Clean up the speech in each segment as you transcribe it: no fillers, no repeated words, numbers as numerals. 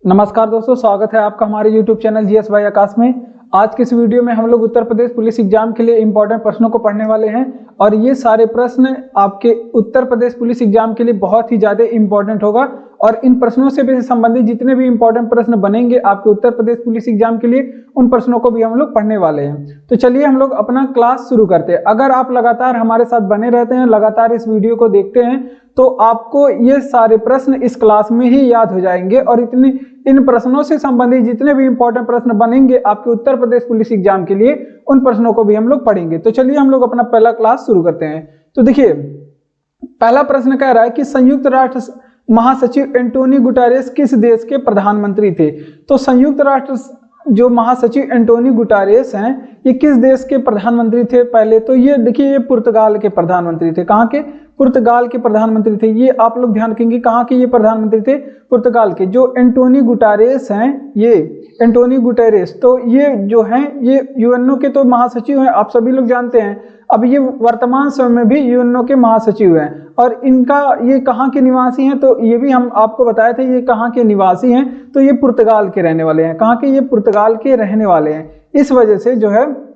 नमस्कार दोस्तों, स्वागत है आपका हमारे YouTube चैनल जीएस बाय आकाश में। आज के इस वीडियो में हम लोग उत्तर प्रदेश पुलिस एग्जाम के लिए इंपॉर्टेंट प्रश्नों को पढ़ने वाले हैं और ये सारे प्रश्न आपके उत्तर प्रदेश पुलिस एग्जाम के लिए बहुत ही ज़्यादा इंपॉर्टेंट होगा और इन प्रश्नों से भी संबंधित जितने भी इंपॉर्टेंट प्रश्न बनेंगे आपके उत्तर प्रदेश पुलिस एग्जाम के लिए, उन प्रश्नों को भी हम लोग पढ़ने वाले हैं। तो चलिए हम लोग अपना क्लास शुरू करते हैं। अगर आप लगातार हमारे साथ बने रहते हैं, लगातार इस वीडियो को देखते हैं, तो आपको ये सारे प्रश्न इस क्लास में ही याद हो जाएंगे और इन प्रश्नों से संबंधित जितने भी इंपॉर्टेंट प्रश्न बनेंगे आपके उत्तर प्रदेश पुलिस एग्जाम के लिए, उन प्रश्नों को भी हम लोग पढ़ेंगे। तो चलिए हम लोग अपना पहला क्लास शुरू करते हैं। तो देखिए, पहला प्रश्न कह रहा है कि संयुक्त राष्ट्र महासचिव एंटोनियो गुटेरेस किस देश के प्रधानमंत्री थे। तो संयुक्त राष्ट्र जो महासचिव एंटोनियो गुटेरेस हैं, ये किस देश के प्रधानमंत्री थे? पहले तो ये देखिए, ये पुर्तगाल के प्रधानमंत्री थे। कहाँ के? पुर्तगाल के प्रधानमंत्री थे। ये आप लोग ध्यान रखेंगे, कहाँ के ये प्रधानमंत्री थे? पुर्तगाल के। जो एंटोनियो गुटेरेस हैं, ये एंटोनियो गुटेरेस, तो ये जो हैं ये यूएनओ के तो महासचिव हैं, आप सभी लोग जानते हैं। अब ये वर्तमान समय में भी यूएनओ के महासचिव हैं और इनका ये कहाँ के निवासी हैं? तो ये भी हम आपको बताए थे, ये कहाँ के निवासी हैं? तो ये पुर्तगाल के रहने वाले हैं। कहाँ के? ये पुर्तगाल के रहने वाले हैं। इस वजह से जो है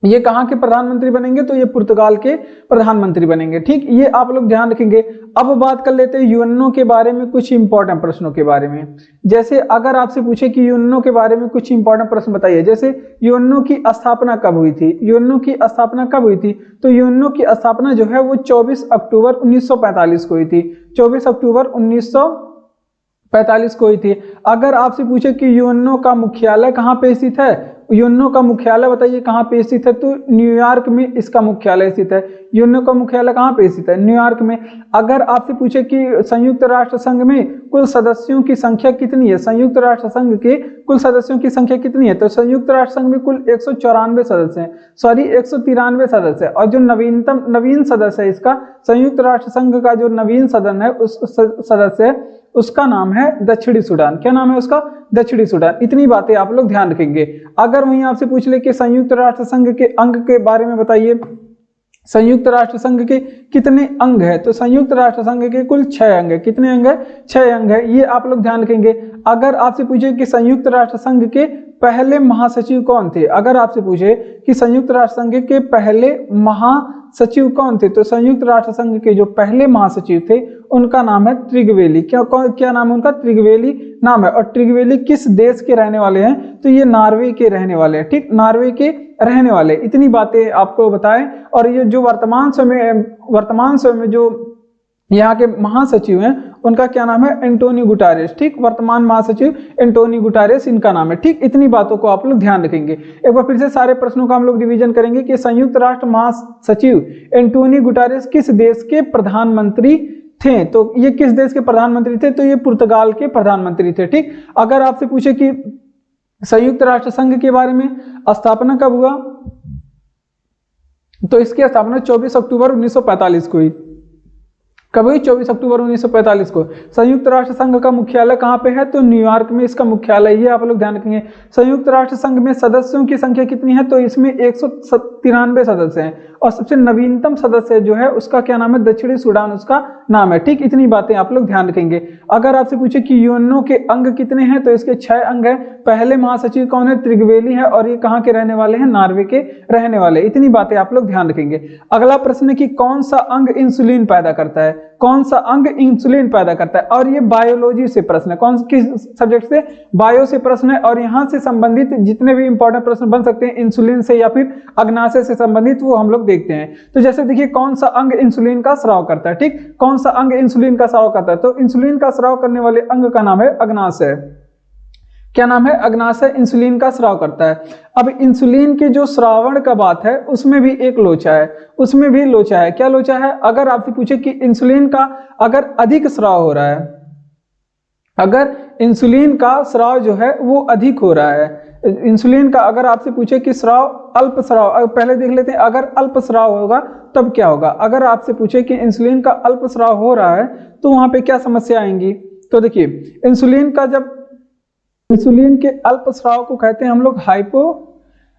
ये कहाँ के प्रधानमंत्री बनेंगे? तो ये पुर्तगाल के प्रधानमंत्री बनेंगे। ठीक, ये आप लोग ध्यान रखेंगे। अब बात कर लेते हैं यूएनओ के बारे में, कुछ इंपॉर्टेंट प्रश्नों के बारे में। जैसे अगर आपसे पूछे कि यूएनओ के बारे में कुछ इंपॉर्टेंट प्रश्न बताइए, जैसे यूएनओ की स्थापना कब हुई थी? यूएनओ की स्थापना कब हुई थी? तो यूएनओ की स्थापना जो है वो 24 अक्टूबर 1945 को हुई थी। 24 अक्टूबर 1945 को हुई थी। अगर आपसे पूछे कि यूएनओ का मुख्यालय कहाँ पे स्थित है, यूएनओ का मुख्यालय बताइए कहाँ पे स्थित है? तो न्यूयॉर्क में इसका मुख्यालय स्थित है। यूएनओ का मुख्यालय कहाँ पे स्थित है? न्यूयॉर्क में। अगर आपसे पूछे कि संयुक्त राष्ट्र संघ में कुल सदस्यों की संख्या कितनी है, संयुक्त राष्ट्र संघ के कुल सदस्यों की संख्या कितनी है? तो संयुक्त राष्ट्र संघ में कुल 194 सदस्य हैं, सॉरी 193 सदस्य है। और जो नवीन सदस्य है इसका, संयुक्त राष्ट्र संघ का जो नवीन सदन है, उस सदस्य है, उसका नाम है दक्षिणी सूडान। क्या नाम है उसका? दक्षिणी सूडान। इतनी बातें आप लोग ध्यान रखेंगे। अगर वहीं आपसे पूछ ले कि संयुक्त राष्ट्र संघ के अंग के बारे में बताइए, संयुक्त राष्ट्र संघ के कितने अंग है? तो संयुक्त राष्ट्र संघ के कुल 6 अंग है। कितने अंग है? 6 अंग है। ये आप लोग ध्यान रखेंगे। अगर आपसे पूछे कि संयुक्त राष्ट्र संघ के पहले महासचिव कौन थे, अगर आपसे पूछे कि संयुक्त राष्ट्र संघ के पहले महासचिव कौन थे, तो संयुक्त राष्ट्र संघ के जो पहले महासचिव थे उनका नाम है त्रिगवेली। क्या नाम है उनका? त्रिगवेली नाम है। और त्रिगवेली किस देश के रहने वाले हैं? तो ये नॉर्वे के रहने वाले हैं। ठीक, नॉर्वे के रहने वाले। इतनी बातें आपको बताएं। और ये जो वर्तमान समय में जो यहाँ के महासचिव हैं उनका क्या नाम है? Antonio Guterres. ठीक, वर्तमान महासचिव एंटोनियो गुटेरेस इनका नाम है। ठीक, इतनी बातों को आप लोग ध्यान रखेंगे। एक बार फिर से सारे प्रश्नों का हम लोग रिवीजन करेंगे कि संयुक्त राष्ट्र महासचिव एंटोनियो गुटेरेस किस देश के प्रधानमंत्री थे? तो ये किस देश के प्रधानमंत्री थे? तो ये पुर्तगाल के प्रधानमंत्री थे। ठीक, अगर आपसे पूछे कि संयुक्त राष्ट्र संघ के बारे में, स्थापना कब हुआ, तो इसकी स्थापना 24 अक्टूबर 1945 को हुई। कब हुई? 24 अक्टूबर 1945 को। संयुक्त राष्ट्र संघ का मुख्यालय कहाँ पे है? तो न्यूयॉर्क में इसका मुख्यालय। ये आप लोग ध्यान रखेंगे। संयुक्त राष्ट्र संघ में सदस्यों की संख्या कितनी है? तो इसमें 193 सदस्य हैं और सबसे नवीनतम सदस्य जो है उसका क्या नाम है? दक्षिणी सूडान उसका नाम है। ठीक, इतनी बातें आप लोग ध्यान रखेंगे। अगर आपसे पूछे कि यूएनओ के अंग कितने हैं, तो इसके 6 अंग है। पहले महासचिव कौन है? त्रिगवेली है और ये कहाँ के रहने वाले हैं? नॉर्वे के रहने वाले। इतनी बातें आप लोग ध्यान रखेंगे। अगला प्रश्न है कि कौन सा अंग इंसुलिन पैदा करता है? कौन सा अंग इंसुलिन पैदा करता है? और ये बायोलॉजी से प्रश्न है। कौन किस सब्जेक्ट से? बायो से प्रश्न है। और यहाँ से संबंधित जितने भी इंपॉर्टेंट प्रश्न बन सकते हैं इंसुलिन से या फिर अग्नाशय से संबंधित, वो हम लोग देखते हैं। तो जैसे देखिए, कौन सा अंग इंसुलिन का स्राव करता है? ठीक, कौन सा अंग इंसुलिन का स्राव करता है? तो इंसुलिन का स्राव करने वाले अंग का नाम है अग्नाशय। क्या नाम है? अग्नाशय इंसुलिन का स्राव करता है। अब इंसुलिन के जो श्रावण का बात है उसमें भी एक लोचा है, उसमें भी लोचा है। क्या लोचा है? अगर आपसे पूछे कि इंसुलिन का अगर अधिक स्राव हो रहा है, अगर इंसुलिन का स्राव जो है वो अधिक हो रहा है, इंसुलिन का अगर आपसे पूछे कि स्राव अल्प स्राव, पहले देख लेते हैं अगर अल्प स्राव होगा तब क्या होगा। अगर आपसे पूछे कि इंसुलिन का अल्प स्राव हो रहा है तो वहां पे क्या समस्या आएंगी? तो देखिए, इंसुलिन के अल्प स्राव को कहते हैं हम लोग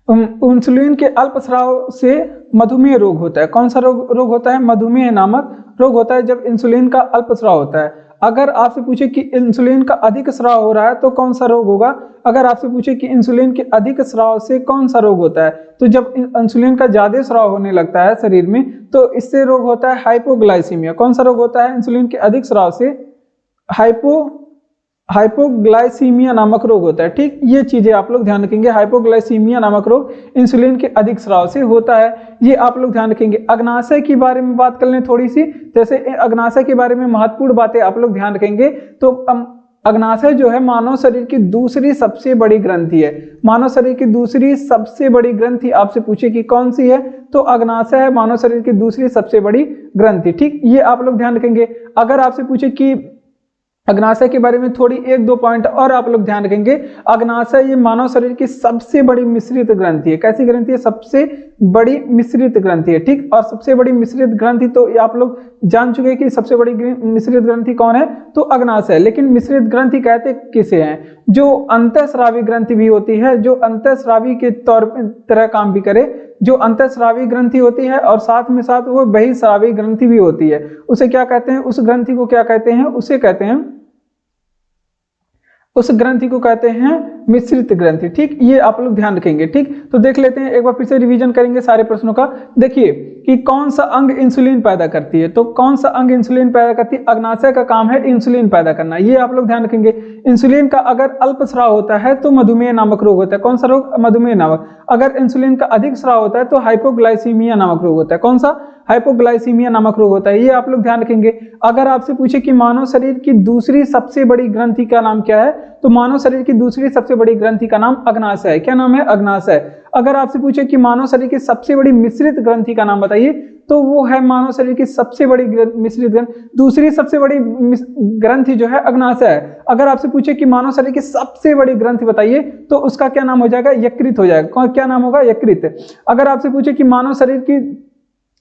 इंसुलिन के अल्प स्राव से मधुमेह रोग होता है। कौन सा रोग होता है? मधुमेह नामक रोग होता है जब इंसुलिन का अल्प स्राव होता है। अगर आपसे पूछे कि इंसुलिन का अधिक स्राव हो रहा है तो कौन सा रोग होगा, अगर आपसे पूछे कि इंसुलिन के अधिक स्राव से कौन सा रोग होता है, तो जब इंसुलिन का ज्यादा स्राव होने लगता है शरीर में तो इससे रोग होता है हाइपोग्लाइसीमिया। कौन सा रोग होता है इंसुलिन के अधिक स्राव से? हाइपोग्लाइसीमिया नामक रोग होता है। ठीक, ये चीजें आप लोग ध्यान रखेंगे। हाइपोग्लाइसीमिया नामक रोग इंसुलिन के अधिक स्राव से होता है, ये आप लोग ध्यान रखेंगे। अग्नाशय के बारे में बात कर लें थोड़ी सी, जैसे अग्नाशय के बारे में महत्वपूर्ण बातें आप लोग ध्यान रखेंगे। तो अग्नाशय जो है मानव शरीर की दूसरी सबसे बड़ी ग्रंथि है। मानव शरीर की दूसरी सबसे बड़ी ग्रंथि आपसे पूछे कि कौन सी है, तो अग्नाशय है मानव शरीर की दूसरी सबसे बड़ी ग्रंथि। ठीक, ये आप लोग ध्यान रखेंगे। अगर आपसे पूछे कि अग्नाशय के बारे में थोड़ी एक दो पॉइंट और आप लोग ध्यान रखेंगे। अग्नाशय ये मानव शरीर की सबसे बड़ी मिश्रित ग्रंथि है। कैसी ग्रंथि है? सबसे बड़ी मिश्रित ग्रंथि है। ठीक, और सबसे बड़ी मिश्रित ग्रंथि तो आप लोग जान चुके हैं कि सबसे बड़ी मिश्रित ग्रंथि कौन है, तो अग्नाशय है। लेकिन मिश्रित ग्रंथि कहते किसे हैं? जो अंतःस्रावी ग्रंथि भी होती है, जो अंतःस्रावी के तौर पर तरह काम भी करे, जो अंतःस्रावी ग्रंथि होती है और साथ में साथ वो बहिःस्रावी ग्रंथि भी होती है, उसे क्या कहते हैं? उस ग्रंथि को क्या कहते हैं? उसे कहते हैं, उस ग्रंथि को कहते हैं मिश्रित ग्रंथि। ठीक, ये आप लोग ध्यान रखेंगे। ठीक, तो देख लेते हैं, एक बार फिर से रिवीजन करेंगे सारे प्रश्नों का। देखिए कि कौन सा अंग इंसुलिन पैदा करती है, तो कौन सा अंग इंसुलिन पैदा करती है? अग्नाशय का काम है इंसुलिन पैदा करना, ये आप लोग ध्यान रखेंगे। इंसुलिन का अगर अल्प स्राव होता है तो मधुमेह नामक रोग होता है। कौन सा रोग? मधुमेह नामक। अगर इंसुलिन का अधिक स्राव होता है तो हाइपोग्लाइसीमिया नामक रोग होता है। कौन सा? हाइपोग्लाइसीमिया नामक रोग होता है, ये आप लोग ध्यान रखेंगे। अगर आपसे पूछे कि मानव शरीर की दूसरी सबसे बड़ी ग्रंथि का नाम क्या है, तो मानव शरीर की दूसरी सबसे बड़ी ग्रंथि का नाम अग्नाशय है। क्या नाम है? अग्नाशय। अगर आपसे पूछे कि मानव शरीर की सबसे बड़ी मिश्रित ग्रंथि का नाम बताइए, तो वो है मानव शरीर की सबसे बड़ी मिश्रित ग्रंथि, दूसरी सबसे बड़ी ग्रंथि जो है अग्नाशय है। अगर आपसे पूछे कि मानव शरीर की सबसे बड़ी ग्रंथि बताइए, तो उसका क्या नाम हो जाएगा? यकृत हो जाएगा। क्या नाम होगा? यकृत। अगर आपसे पूछे कि मानव शरीर की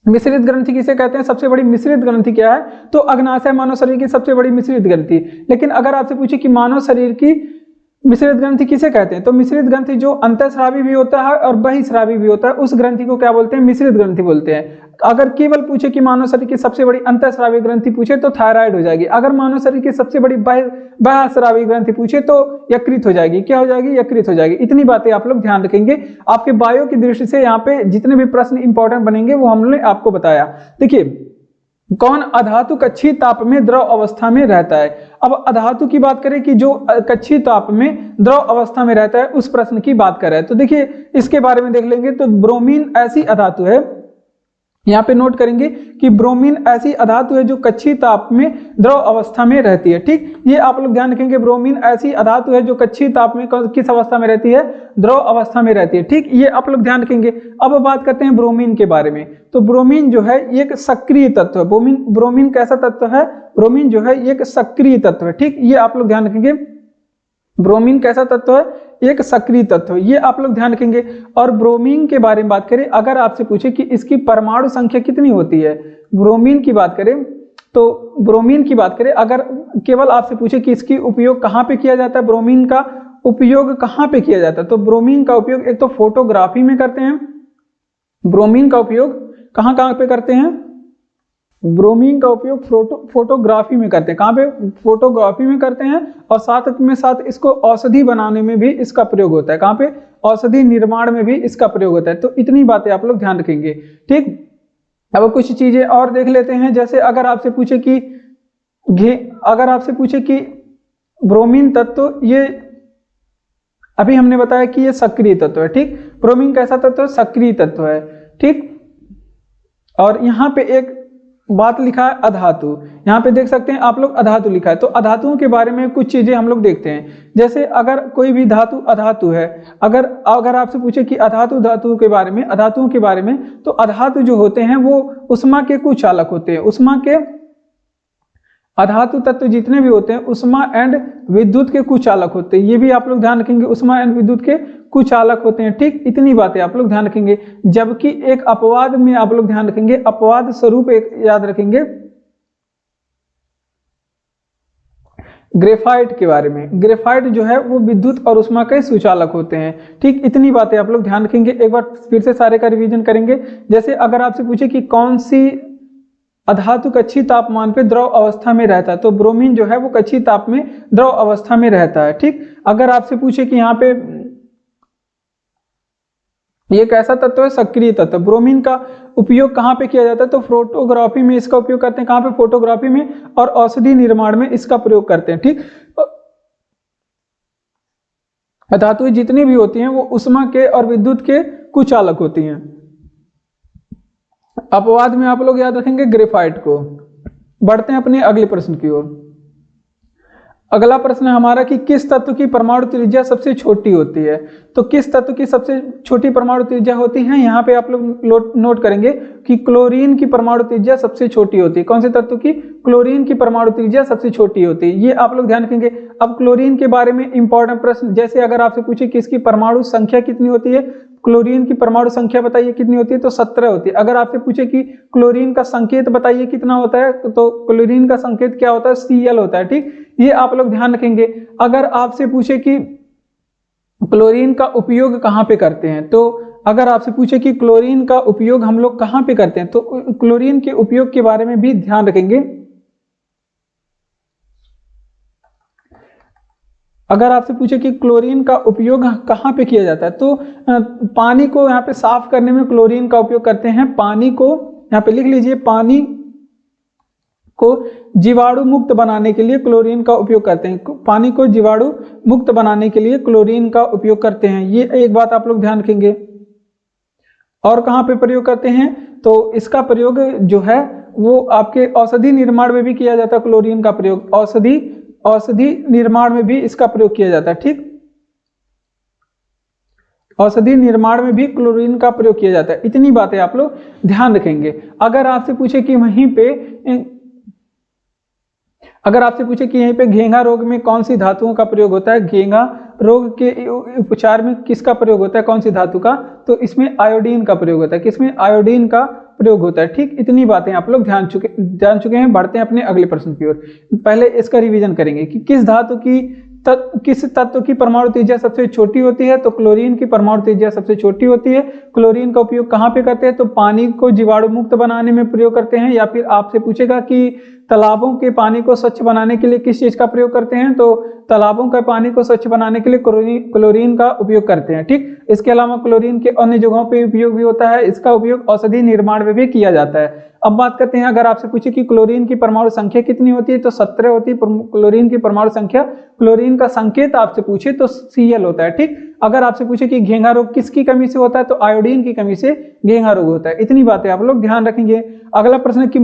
मिश्रित ग्रंथि किसे कहते हैं? सबसे बड़ी मिश्रित ग्रंथि क्या है, तो अग्नाशय मानव शरीर की सबसे बड़ी मिश्रित ग्रंथि। लेकिन अगर आपसे पूछे कि मानव शरीर की मिश्रित ग्रंथि किसे कहते हैं, तो मिश्रित ग्रंथि जो अंतःस्रावी भी होता है और बहिःस्रावी भी होता है, उस ग्रंथि को क्या बोलते हैं? मिश्रित ग्रंथि बोलते हैं। अगर केवल पूछे कि मानव शरीर की सबसे बड़ी अंतःस्रावी ग्रंथि पूछे तो थायराइड हो जाएगी। अगर मानव शरीर की सबसे बड़ी बहिःस्रावी ग्रंथि पूछे तो यकृत हो जाएगी। क्या हो जाएगी? यकृत हो जाएगी। इतनी बातें आप लोग ध्यान रखेंगे। आपके बायो की दृष्टि से यहाँ पे जितने भी प्रश्न इंपॉर्टेंट बनेंगे वो हमने आपको बताया। देखिए, कौन अधातु कक्षीय ताप में द्रव अवस्था में रहता है? अब अधातु की बात करें कि जो कक्षीय ताप में द्रव अवस्था में रहता है, उस प्रश्न की बात कर रहे हैं। तो देखिए इसके बारे में देख लेंगे। तो ब्रोमीन ऐसी अधातु है, यहाँ पे नोट करेंगे कि ब्रोमीन ऐसी अधातु है जो कक्षीय ताप में द्रव अवस्था में रहती है। ठीक, ये आप लोग ध्यान रखेंगे। ब्रोमीन ऐसी अधातु है जो कक्षीय ताप में किस अवस्था में रहती है? द्रव अवस्था में रहती है। ठीक, ये आप लोग ध्यान रखेंगे। अब बात करते हैं ब्रोमीन के बारे में। तो ब्रोमीन जो है एक सक्रिय तत्व है। ब्रोमीन कैसा तत्व है? ब्रोमीन जो है एक सक्रिय तत्व है। ठीक, ये आप लोग ध्यान रखेंगे। ब्रोमीन कैसा तत्व है? एक सक्रिय तत्व, ये आप लोग ध्यान रखेंगे। और ब्रोमीन के बारे में बात करें, अगर आपसे पूछे कि इसकी परमाणु संख्या कितनी होती है, ब्रोमीन की बात करें तो ब्रोमीन की बात करें, अगर केवल आपसे पूछे कि इसकी उपयोग कहाँ पे किया जाता है, ब्रोमीन का उपयोग कहाँ पे किया जाता है, तो ब्रोमीन का उपयोग एक तो फोटोग्राफी में करते हैं। ब्रोमीन का उपयोग कहाँ कहाँ पे करते हैं? ब्रोमीन का उपयोग फोटोग्राफी में करते हैं। कहाँ पे? फोटोग्राफी में करते हैं। और साथ में साथ इसको औषधि बनाने में भी इसका प्रयोग होता है। कहाँ पे? औषधि निर्माण में भी इसका प्रयोग होता है। तो इतनी बातें आप लोग ध्यान रखेंगे। ठीक, अब कुछ चीजें और देख लेते हैं। जैसे अगर आपसे पूछे कि ब्रोमीन तत्व, ये अभी हमने बताया कि ये सक्रिय तत्व है। ठीक, ब्रोमीन कैसा तत्व है? सक्रिय तत्व है। ठीक, और यहाँ पे एक बात लिखा है अधातु, यहाँ पे देख सकते हैं आप लोग अधातु लिखा है। तो अधातुओं के बारे में कुछ चीजें हम लोग देखते हैं। जैसे अगर कोई भी धातु अधातु है, अगर आपसे पूछे कि अधातुओं के बारे में, तो अधातु जो होते हैं वो उष्मा के कुचालक होते हैं। उष्मा के अधातु तत्व जितने भी होते हैं उष्मा एंड विद्युत के कुचालक होते हैं। ये भी आप लोग ध्यान रखेंगे, उष्मा एंड विद्युत के कुचालक होते हैं। ठीक, इतनी बातें आप लोग ध्यान रखेंगे। जबकि एक अपवाद में आप लोग ध्यान रखेंगे, अपवाद स्वरूप एक याद रखेंगे ग्रेफाइट के बारे में। ग्रेफाइट जो है वो विद्युत और उष्मा के सुचालक होते हैं। ठीक, इतनी बातें आप लोग ध्यान रखेंगे। एक बार फिर से सारे का रिवीजन करेंगे। जैसे अगर आपसे पूछे कि कौन सी अधातु कक्षीय तापमान पे द्रव अवस्था में रहता है, तो ब्रोमीन जो है वो कक्षीय ताप में द्रव अवस्था में रहता है। ठीक, अगर आपसे पूछे कि यहाँ पे ये कैसा तत्व है, सक्रिय तत्व। ब्रोमीन का उपयोग कहाँ पे किया जाता है, तो फोटोग्राफी में इसका उपयोग करते हैं। कहाँ पे, फोटोग्राफी में, और औषधि निर्माण में इसका प्रयोग करते हैं। ठीक, धातुएं जितनी भी होती हैं वो उष्मा के और विद्युत के कुचालक होती हैं। अपवाद में आप लोग याद रखेंगे ग्रेफाइट को। बढ़ते हैं अपने अगले प्रश्न की ओर। अगला प्रश्न है हमारा कि किस तत्व की परमाणु त्रिज्या सबसे छोटी होती है। तो किस तत्व की सबसे छोटी परमाणु त्रिज्या होती है, यहाँ पे आप लोग नोट करेंगे कि क्लोरीन की परमाणु त्रिज्या सबसे छोटी होती है। कौन से तत्व की, क्लोरीन की परमाणु त्रिज्या सबसे छोटी होती है, ये आप लोग ध्यान रखेंगे। अब क्लोरीन के बारे में इंपॉर्टेंट प्रश्न, जैसे अगर आपसे पूछे कि इसकी परमाणु संख्या कितनी होती है, क्लोरीन की परमाणु संख्या बताइए कितनी होती है, तो 17 होती है। अगर आपसे पूछे कि क्लोरीन का संकेत बताइए कितना होता है, तो क्लोरीन का संकेत क्या होता है, Cl होता है। ठीक, ये आप लोग ध्यान रखेंगे। अगर आपसे पूछे कि क्लोरीन का उपयोग कहाँ पे करते हैं, तो अगर आपसे पूछे कि क्लोरीन का उपयोग हम लोग कहाँ पे करते हैं, तो क्लोरीन के उपयोग के बारे में भी ध्यान रखेंगे। अगर आपसे पूछे कि क्लोरीन का उपयोग कहाँ पे किया जाता है, तो पानी को यहाँ पे साफ करने में क्लोरीन का उपयोग करते हैं। पानी को यहाँ पे लिख लीजिए, पानी को जीवाणु मुक्त बनाने के लिए क्लोरीन का उपयोग करते हैं। पानी को जीवाणु मुक्त बनाने के लिए क्लोरीन का उपयोग करते हैं, ये एक बात आप लोग ध्यान रखेंगे। और कहाँ पे प्रयोग करते हैं, तो इसका प्रयोग जो है वो आपके औषधि निर्माण में भी किया जाता है। क्लोरीन का प्रयोग औषधि निर्माण में भी इसका प्रयोग किया जाता है। ठीक, औषधि निर्माण में भी क्लोरीन का प्रयोग किया जाता है। इतनी बातें आप लोग ध्यान रखेंगे। अगर आपसे पूछे कि यहीं पे घेंघा रोग में कौन सी धातुओं का प्रयोग होता है, घेंघा रोग के उपचार में किसका प्रयोग होता है, कौन सी धातु का, तो इसमें आयोडीन का प्रयोग होता है। किसमें, आयोडीन का प्रयोग होता है। ठीक, इतनी बातें आप लोग जान चुके हैं। बढ़ते हैं अपने अगले प्रश्न की ओर। पहले इसका रिवीजन करेंगे कि किस तत्व की परमाणु त्रिज्या सबसे छोटी होती है, तो क्लोरीन की परमाणु त्रिज्या सबसे छोटी होती है। क्लोरीन का उपयोग कहाँ पे करते हैं, तो पानी को जीवाणु मुक्त बनाने में प्रयोग करते हैं। या फिर आपसे पूछेगा कि तालाबों के पानी को स्वच्छ बनाने के लिए किस चीज का प्रयोग करते हैं, तो तालाबों का पानी को स्वच्छ बनाने के लिए क्लोरीन का उपयोग करते हैं। ठीक, इसके अलावा क्लोरीन के अन्य जगहों पे उपयोग भी होता है। इसका उपयोग औषधि निर्माण में भी किया जाता है। अब बात करते हैं, अगर आपसे पूछे कि क्लोरीन की परमाणु संख्या कितनी होती है, तो 17 होती है क्लोरीन की परमाणु संख्या। क्लोरीन का संकेत आपसे पूछे तो Cl होता है। ठीक, अगर आपसे पूछे कि घेंघा रोग किसकी कमी से होता है, तो आयोडीन की कमी से घेंघा रोग होता है। इतनी बातें आप लोग ध्यान रखेंगे। अगला प्रश्न कि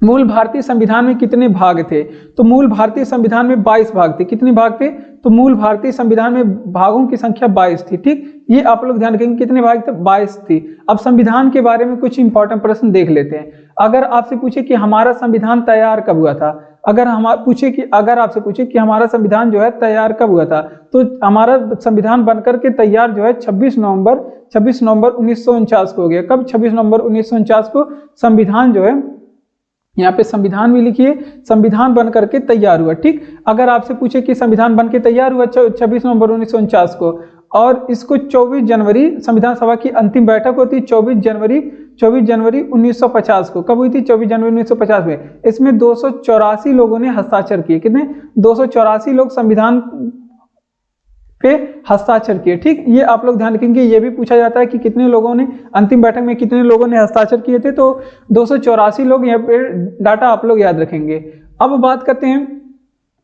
मूल भारतीय संविधान में कितने भाग थे, तो मूल भारतीय संविधान में 22 भाग थे। कितने भाग थे, तो मूल भारतीय संविधान में भागों की संख्या 22 थी। ठीक, ये आप लोग ध्यान रखेंगे, कितने भाग थे, 22 थी। अब संविधान के बारे में कुछ इंपॉर्टेंट प्रश्न देख लेते हैं। अगर आपसे पूछे कि हमारा संविधान तैयार कब हुआ था, अगर आपसे पूछे कि हमारा संविधान जो है तैयार कब हुआ था, तो हमारा संविधान बनकर के तैयार जो है 26 नवंबर 1949 को हो गया। कब, 26 नवंबर 1949 को संविधान जो है, यहाँ पे संविधान भी लिखिए, संविधान बनकर के तैयार हुआ। ठीक, अगर आपसे पूछे कि संविधान बन के तैयार हुआ 26 नवंबर 1949 को, और इसको 24 जनवरी संविधान सभा की अंतिम बैठक होती है 24 जनवरी 1950 को। कब हुई थी, 24 जनवरी 1950 में। इसमें 284 लोगों ने हस्ताक्षर किए। कितने, 284 लोग संविधान पे हस्ताक्षर किए। ठीक, ये आप लोग ध्यान रखेंगे। ये भी पूछा जाता है कि कितने लोगों ने अंतिम बैठक में कितने लोगों ने हस्ताक्षर किए थे, तो 284 लोग। यहाँ पे डाटा आप लोग याद रखेंगे। अब बात करते हैं,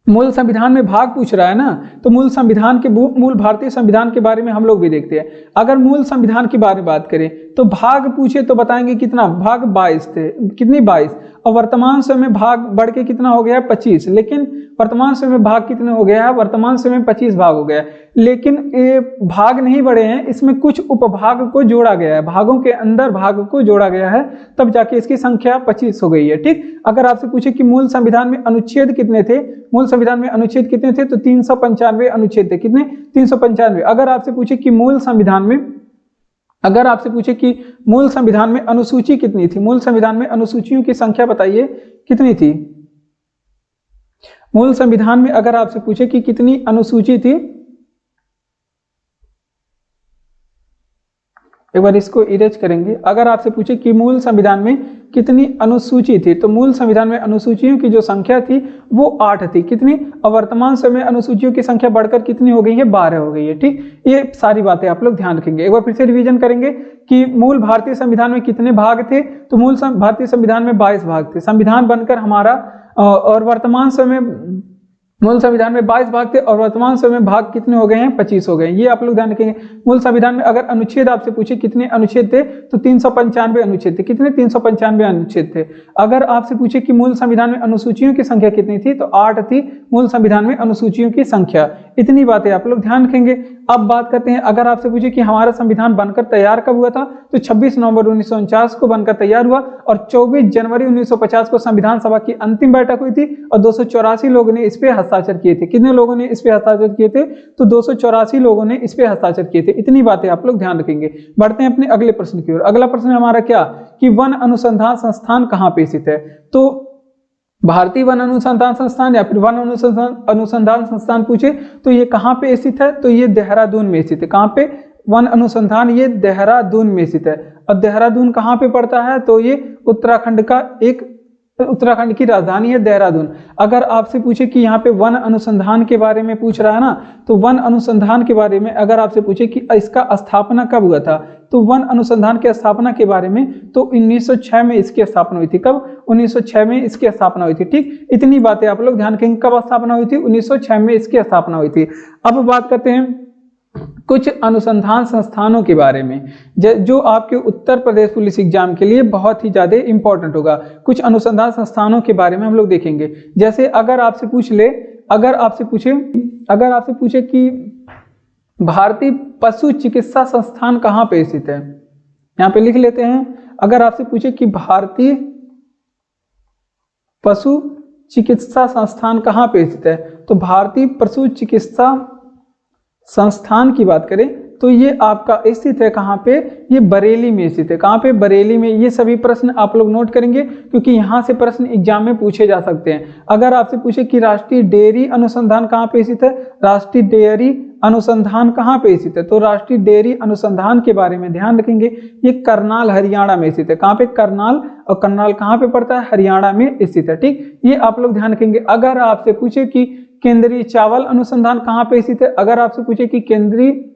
मूल संविधान में भाग पूछ रहा है ना, तो मूल भारतीय संविधान के बारे में हम लोग भी देखते हैं। अगर मूल संविधान के बारे में बात करें तो भाग पूछे तो बताएंगे कितना, भाग 22 थे। कितनी, 22। और वर्तमान समय में भाग बढ़ के कितना हो गया है, 25। लेकिन वर्तमान समय में भाग कितने हो गया है, वर्तमान समय में 25 भाग हो गया है। लेकिन ये भाग नहीं बढ़े हैं, इसमें कुछ उपभाग को जोड़ा गया है, भागों के अंदर भाग को जोड़ा गया है, तब जाके इसकी संख्या 25 हो गई है। ठीक, अगर आपसे पूछे कि मूल संविधान में अनुच्छेद कितने थे, मूल संविधान में अनुच्छेद कितने थे, तो 395 अनुच्छेद थे। कितने, 395। अगर आपसे पूछे कि मूल संविधान में अनुसूची कितनी थी, मूल संविधान में अनुसूचियों की संख्या बताइए कितनी थी। मूल संविधान में अगर आपसे पूछे कि कितनी अनुसूची थी, एक बार इसको इरेज करेंगे। अगर आपसे पूछे कि मूल संविधान में कितनी अनुसूची थी? तो मूल संविधान में अनुसूचियों की जो संख्या थी वो 8 थी। कितनी? और वर्तमान समय अनुसूचियों की संख्या बढ़कर कितनी हो गई है? 12 हो गई है। ठीक, ये सारी बातें आप लोग ध्यान रखेंगे। एक बार फिर से रिवीजन करेंगे कि मूल भारतीय संविधान में कितने भाग थे? तो मूल भारतीय संविधान में 22 भाग थे। संविधान बनकर हमारा और वर्तमान समय मूल संविधान में 22 भाग थे और वर्तमान समय में भाग कितने हो गए हैं? 25 हो गए। ये आप लोग ध्यान रखेंगे। मूल संविधान में अगर अनुच्छेद आपसे पूछे कितने अनुच्छेद थे, तो 395 अनुच्छेद थे। कितने? 395 अनुच्छेद थे। अगर आपसे पूछे कि मूल संविधान में अनुसूचियों की संख्या कितनी थी, तो 8 थी मूल संविधान में अनुसूचियों की संख्या। इतनी बातें आप लोग ध्यान रखेंगे। अब बात करते हैं, अगर आपसे पूछे कि हमारा संविधान बनकर तैयार कब हुआ था, तो 26 नवंबर 1949 को बनकर तैयार हुआ और 24 जनवरी 1950 को संविधान सभा की अंतिम बैठक हुई थी और 284 लोगों ने इस पे हस्ताक्षर किए थे। कितने लोगों ने इस पे हस्ताक्षर किए थे? तो 284 लोगों ने इस पे हस्ताक्षर किए थे। इतनी बातें आप लोग ध्यान रखेंगे। बढ़ते हैं अपने अगले प्रश्न की ओर। अगला प्रश्न हमारा क्या कि वन अनुसंधान संस्थान कहां पे स्थित है? तो भारतीय वन अनुसंधान संस्थान या फिर वन अनुसंधान संस्थान पूछे तो ये कहां पे स्थित है? तो ये देहरादून में स्थित है। कहां पे? वन अनुसंधान ये देहरादून में स्थित है। और देहरादून कहां पे पड़ता है? तो ये उत्तराखंड की राजधानी है देहरादून। अगर आपसे पूछे कि यहाँ पे वन अनुसंधान के बारे में पूछ रहा है ना, तो वन अनुसंधान के बारे में अगर आपसे पूछे कि इसका स्थापना कब हुआ था, तो वन अनुसंधान की स्थापना के बारे में तो 1906 में इसकी स्थापना हुई थी। कब? 1906 में इसकी स्थापना हुई थी। ठीक, इतनी बातें आप लोग ध्यान रखेंगे। कब स्थापना हुई थी? 1906 में इसकी स्थापना हुई थी। अब बात करते हैं कुछ अनुसंधान संस्थानों के बारे में जो आपके उत्तर प्रदेश पुलिस एग्जाम के लिए बहुत ही ज्यादा इंपॉर्टेंट होगा। कुछ अनुसंधान संस्थानों के बारे में हम लोग देखेंगे। जैसे अगर आपसे पूछे कि भारतीय पशु चिकित्सा संस्थान कहां पे स्थित है, यहां पे लिख लेते हैं। अगर आपसे पूछे कि भारतीय पशु चिकित्सा संस्थान कहां पे स्थित है, तो भारतीय पशु चिकित्सा संस्थान की बात करें तो ये आपका स्थित है कहां पे? ये बरेली में स्थित है। कहां पे? बरेली में। ये सभी प्रश्न आप लोग नोट करेंगे क्योंकि यहां से प्रश्न एग्जाम में पूछे जा सकते हैं। अगर आपसे पूछे कि राष्ट्रीय डेयरी अनुसंधान कहां पे स्थित है, राष्ट्रीय डेयरी अनुसंधान कहां पे स्थित है, तो राष्ट्रीय डेयरी अनुसंधान के बारे में ध्यान रखेंगे। ये करनाल हरियाणा में स्थित है। कहां पे? करनाल। और करनाल कहां पे पड़ता है? हरियाणा में स्थित है। ठीक, ये आप लोग ध्यान रखेंगे। अगर आपसे पूछे कि केंद्रीय चावल अनुसंधान कहां पे स्थित है, अगर आपसे पूछे कि केंद्रीय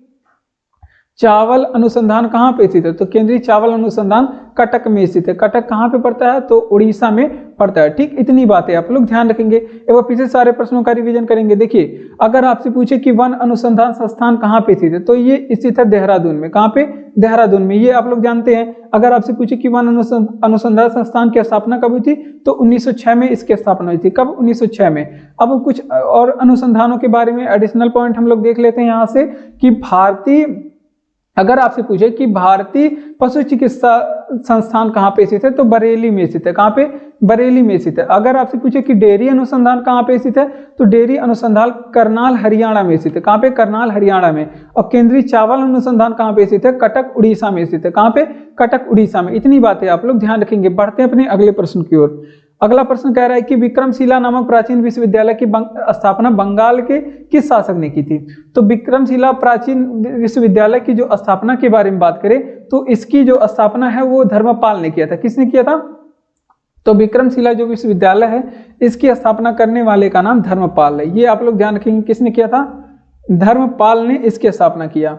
चावल अनुसंधान कहां पे स्थित है, तो केंद्रीय चावल अनुसंधान कटक में स्थित है। कटक कहां पे पड़ता है? तो उड़ीसा में पड़ता है। ठीक, इतनी बातें आप लोग ध्यान रखेंगे। एक बार फिर से सारे प्रश्नों का रिवीजन करेंगे। देखिए, अगर आपसे पूछे कि वन अनुसंधान संस्थान कहां पे स्थित है, तो ये स्थित है देहरादून में। कहां पे? देहरादून में। ये आप लोग जानते हैं। अगर आपसे पूछे कि वन अनुसंधान संस्थान की स्थापना कब हुई थी, तो 1906 में इसकी स्थापना हुई थी। कब? 1906 में। अब कुछ और अनुसंधानों के बारे में एडिशनल पॉइंट हम लोग देख लेते हैं यहां से कि अगर आपसे पूछे कि भारतीय पशु चिकित्सा संस्थान कहां पे स्थित है, तो बरेली में स्थित है। कहां पे? बरेली में स्थित है। अगर आपसे पूछे कि डेयरी अनुसंधान कहां पे स्थित है, तो डेयरी अनुसंधान करनाल हरियाणा में स्थित है। कहां पे? करनाल हरियाणा में। और केंद्रीय चावल अनुसंधान कहां पे स्थित है? कटक उड़ीसा में स्थित है। कहां पे? कटक उड़ीसा में। इतनी बातें आप लोग ध्यान रखेंगे। बढ़ते हैं अपने अगले प्रश्न की ओर। अगला प्रश्न कह रहा है कि विक्रमशिला नामक प्राचीन विश्वविद्यालय की स्थापना बंगाल के किस शासक ने की थी? तो विक्रमशिला प्राचीन विश्वविद्यालय की जो स्थापना के बारे में बात करें तो इसकी जो स्थापना है वो धर्मपाल ने किया था। किसने किया था? तो विक्रमशिला जो विश्वविद्यालय है इसकी स्थापना करने वाले का नाम धर्मपाल है। ये आप लोग ध्यान रखेंगे। किसने किया था? धर्मपाल ने इसकी स्थापना किया।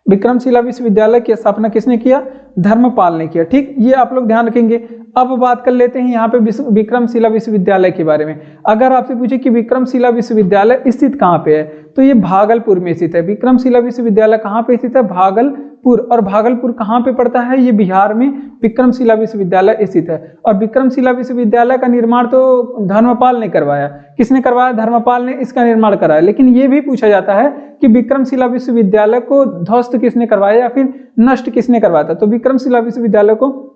विक्रमशिला विश्वविद्यालय की स्थापना किसने किया? धर्मपाल ने किया। ठीक, ये आप लोग ध्यान रखेंगे। अब बात कर लेते हैं यहाँ पे विक्रमशिला विश्वविद्यालय के बारे में। अगर आपसे पूछे कि विक्रमशिला विश्वविद्यालय स्थित कहाँ पे है, तो ये भागलपुर में स्थित है। विक्रमशिला विश्वविद्यालय कहाँ पे स्थित है? भागलपुर। और भागलपुर कहाँ पे पड़ता है? ये बिहार में विक्रमशिला विश्वविद्यालय स्थित है। और विक्रमशिला विश्वविद्यालय का निर्माण तो धर्मपाल ने करवाया। किसने करवाया? धर्मपाल ने इसका निर्माण कराया। लेकिन ये भी पूछा जाता है कि विक्रमशिला विश्वविद्यालय को ध्वस्त किसने करवाया या फिर नष्ट किसने करवाया था? तो विक्रमशिला विश्वविद्यालय को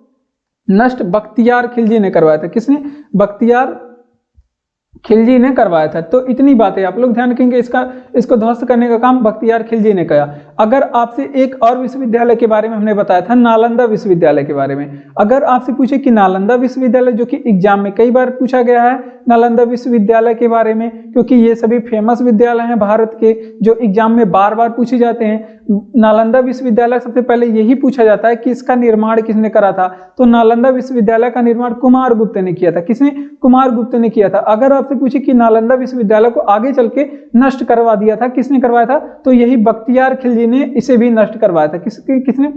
नष्ट बख्तियार खिलजी ने करवाया था। किसने? बख्तियार खिलजी ने करवाया था। तो इतनी बातें आप लोग ध्यान रखेंगे। इसको ध्वस्त करने का काम बख्तियार खिलजी ने किया। अगर आपसे एक और विश्वविद्यालय के बारे में हमने बताया था, नालंदा विश्वविद्यालय के बारे में, अगर आपसे पूछे कि नालंदा विश्वविद्यालय, जो कि एग्जाम में कई बार पूछा गया है नालंदा विश्वविद्यालय के बारे में, क्योंकि ये सभी फेमस विद्यालय हैं भारत के जो एग्जाम में बार बार पूछे जाते हैं। नालंदा विश्वविद्यालय सबसे पहले यही पूछा जाता है कि इसका निर्माण किसने करा था, तो नालंदा विश्वविद्यालय का निर्माण कुमारगुप्त ने किया था। किसने? कुमारगुप्त ने किया था। अगर आपसे पूछे कि नालंदा विश्वविद्यालय को आगे चल के नष्ट करवा दिया था, किसने करवाया था, तो यही बख्तियार खिलजी ने इसे भी नष्ट करवाया था। किसने?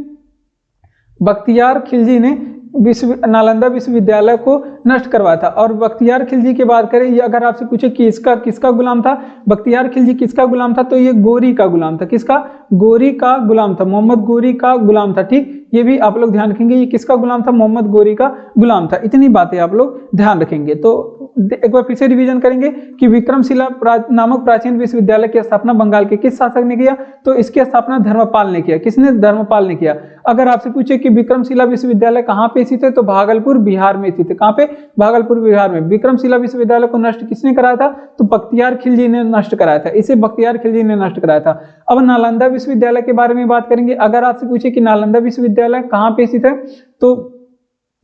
बख्तियार खिलजी ने नालंदा विश्वविद्यालय को नष्ट करवाया था। और बख्तियार खिलजी की बात करें, ये अगर आपसे पूछे कि इसका किसका गुलाम था, बख्तियार खिलजी किसका गुलाम था, तो ये गोरी का गुलाम था। किसका? गोरी का गुलाम था, मोहम्मद गोरी का गुलाम था। ठीक, ये भी आप लोग ध्यान रखेंगे, ये किसका गुलाम था, मोहम्मद गोरी का गुलाम था। इतनी बातें आप लोग ध्यान रखेंगे। तो एक बार फिर से रिवीजन करेंगे कि विक्रमशिला नामक प्राचीन विश्वविद्यालय की स्थापना बंगाल के किस शासक ने किया, तो इसकी स्थापना धर्मपाल ने किया। किसने? धर्मपाल ने किया। अगर आपसे पूछे कि विक्रमशिला विश्वविद्यालय कहाँ पे स्थित है, तो भागलपुर बिहार में स्थित है। कहाँ पे? भागलपुर बिहार में। विक्रमशिला विश्वविद्यालय को नष्ट किसने कराया था, तो बख्तियार खिलजी ने नष्ट कराया था। इसे बख्तियार खिलजी ने नष्ट कराया था। अब नालंदा विश्वविद्यालय के बारे में बात करेंगे। अगर आपसे पूछे कि नालंदा विश्वविद्यालय कहाँ पे स्थित है, तो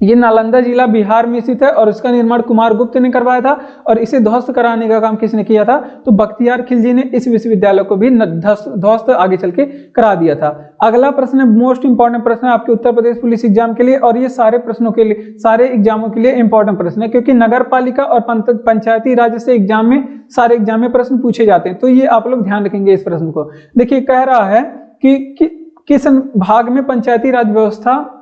ये नालंदा जिला बिहार में स्थित है और इसका निर्माण कुमारगुप्त ने करवाया था। और इसे ध्वस्त कराने का काम किसने किया था, तो बख्तियार खिलजी ने इस विश्वविद्यालय को भी ध्वस्त आगे चल के करा दिया था। अगला प्रश्न मोस्ट इंपॉर्टेंट प्रश्न है आपके उत्तर प्रदेश पुलिस एग्जाम के लिए, और ये सारे प्रश्नों के लिए, सारे एग्जामों के लिए इंपॉर्टेंट प्रश्न है, क्योंकि नगर पालिका और पंचायती राज से एग्जाम में, सारे एग्जाम में प्रश्न पूछे जाते हैं। तो ये आप लोग ध्यान रखेंगे इस प्रश्न को। देखिए, कह रहा है कि किस भाग में पंचायती राज व्यवस्था